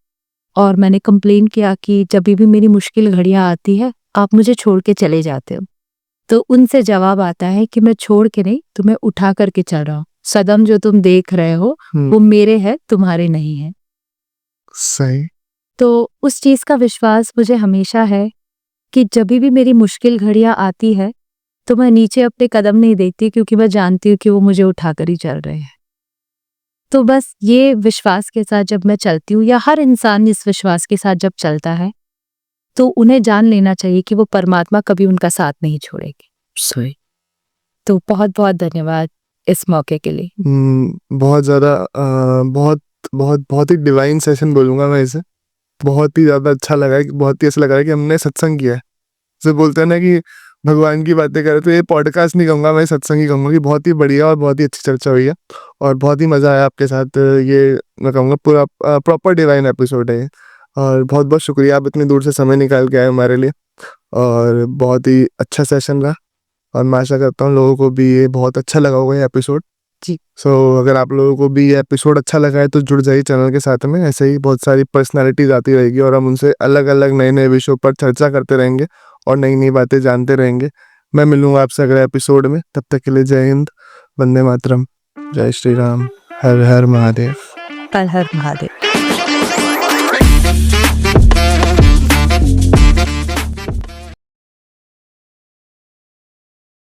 और मैंने कंप्लेन किया कि जभी भी मेरी मुश्किल घड़ियाँ आती है, आप मुझे छोड़ के चले जाते हो। तो उनसे जवाब आता है कि मैं छोड़ के नहीं, तुम्हें उठा करके चल रहा हूँ। कदम जो तुम देख रहे हो, वो मेरे हैं, तुम्हारे नहीं हैं। सही। तो उस चीज़ का विश्वास मुझे हमेशा है कि जभी भी मेरी मुश्किल घड़ियाँ आती है, तो मैं नीचे अपने कदम नहीं देखती क्योंकि मैं जानती हूँ कि वो मुझे उठाकर ही चल रहे हैं। तो बस ये विश्वास के साथ जब मैं चलती हूँ या हर इंसान इस विश्वास के साथ जब चलता है, तो उन्हें जान लेना चाहिए कि वो परमात्मा कभी उनका साथ नहीं छोड़ेगी। सही। तो बहुत-बहुत धन्यवाद इस मौके के लिए। बहुत ज़्यादा बहुत ही डिवाइन सेशन बोलूँगा मैं इसे। बहुत ही ज़्यादा अच्छा लगा है, बहुत ही ऐसा लगा है कि हमने सत्संग किया है। जैसे बोलते हैं ना कि भगवान की बातें करें, तो ये पॉडकास्ट नहीं कहूँगा, मैं सत्संग ही कहूँगा कि बहुत ही बढ़िया और बहुत ही अच्छी चर्चा हुई है और बहुत ही मज़ा आया आपके साथ। ये मैं कहूँगा पूरा प्रॉपर डिवाइन एपिसोड है ये। और बहुत-बहुत शुक्रिया, आप इतनी दूर से समय निकाल के आए हमारे लिए और बहुत ही अच्छा सेशन रहा और मैं आशा करता हूँ लोगों को भी ये बहुत अच्छा लगा होगा ये एपिसोड। जी। अगर आप लोगों को भी ये एपिसोड अच्छा लगा है तो जुड़ जाइए चैनल के साथ में। ऐसे ही बहुत सारी पर्सनैलिटीज़ आती रहेगी और हम उनसे अलग-अलग नए-नए विषयों पर चर्चा करते रहेंगे और नई-नई बातें जानते रहेंगे। मैं मिलूँगा आपसे अगले एपिसोड में, तब तक के लिए जय हिंद, वंदे मातरम, जय श्री राम, हर हर महादेव। हर हर महादेव।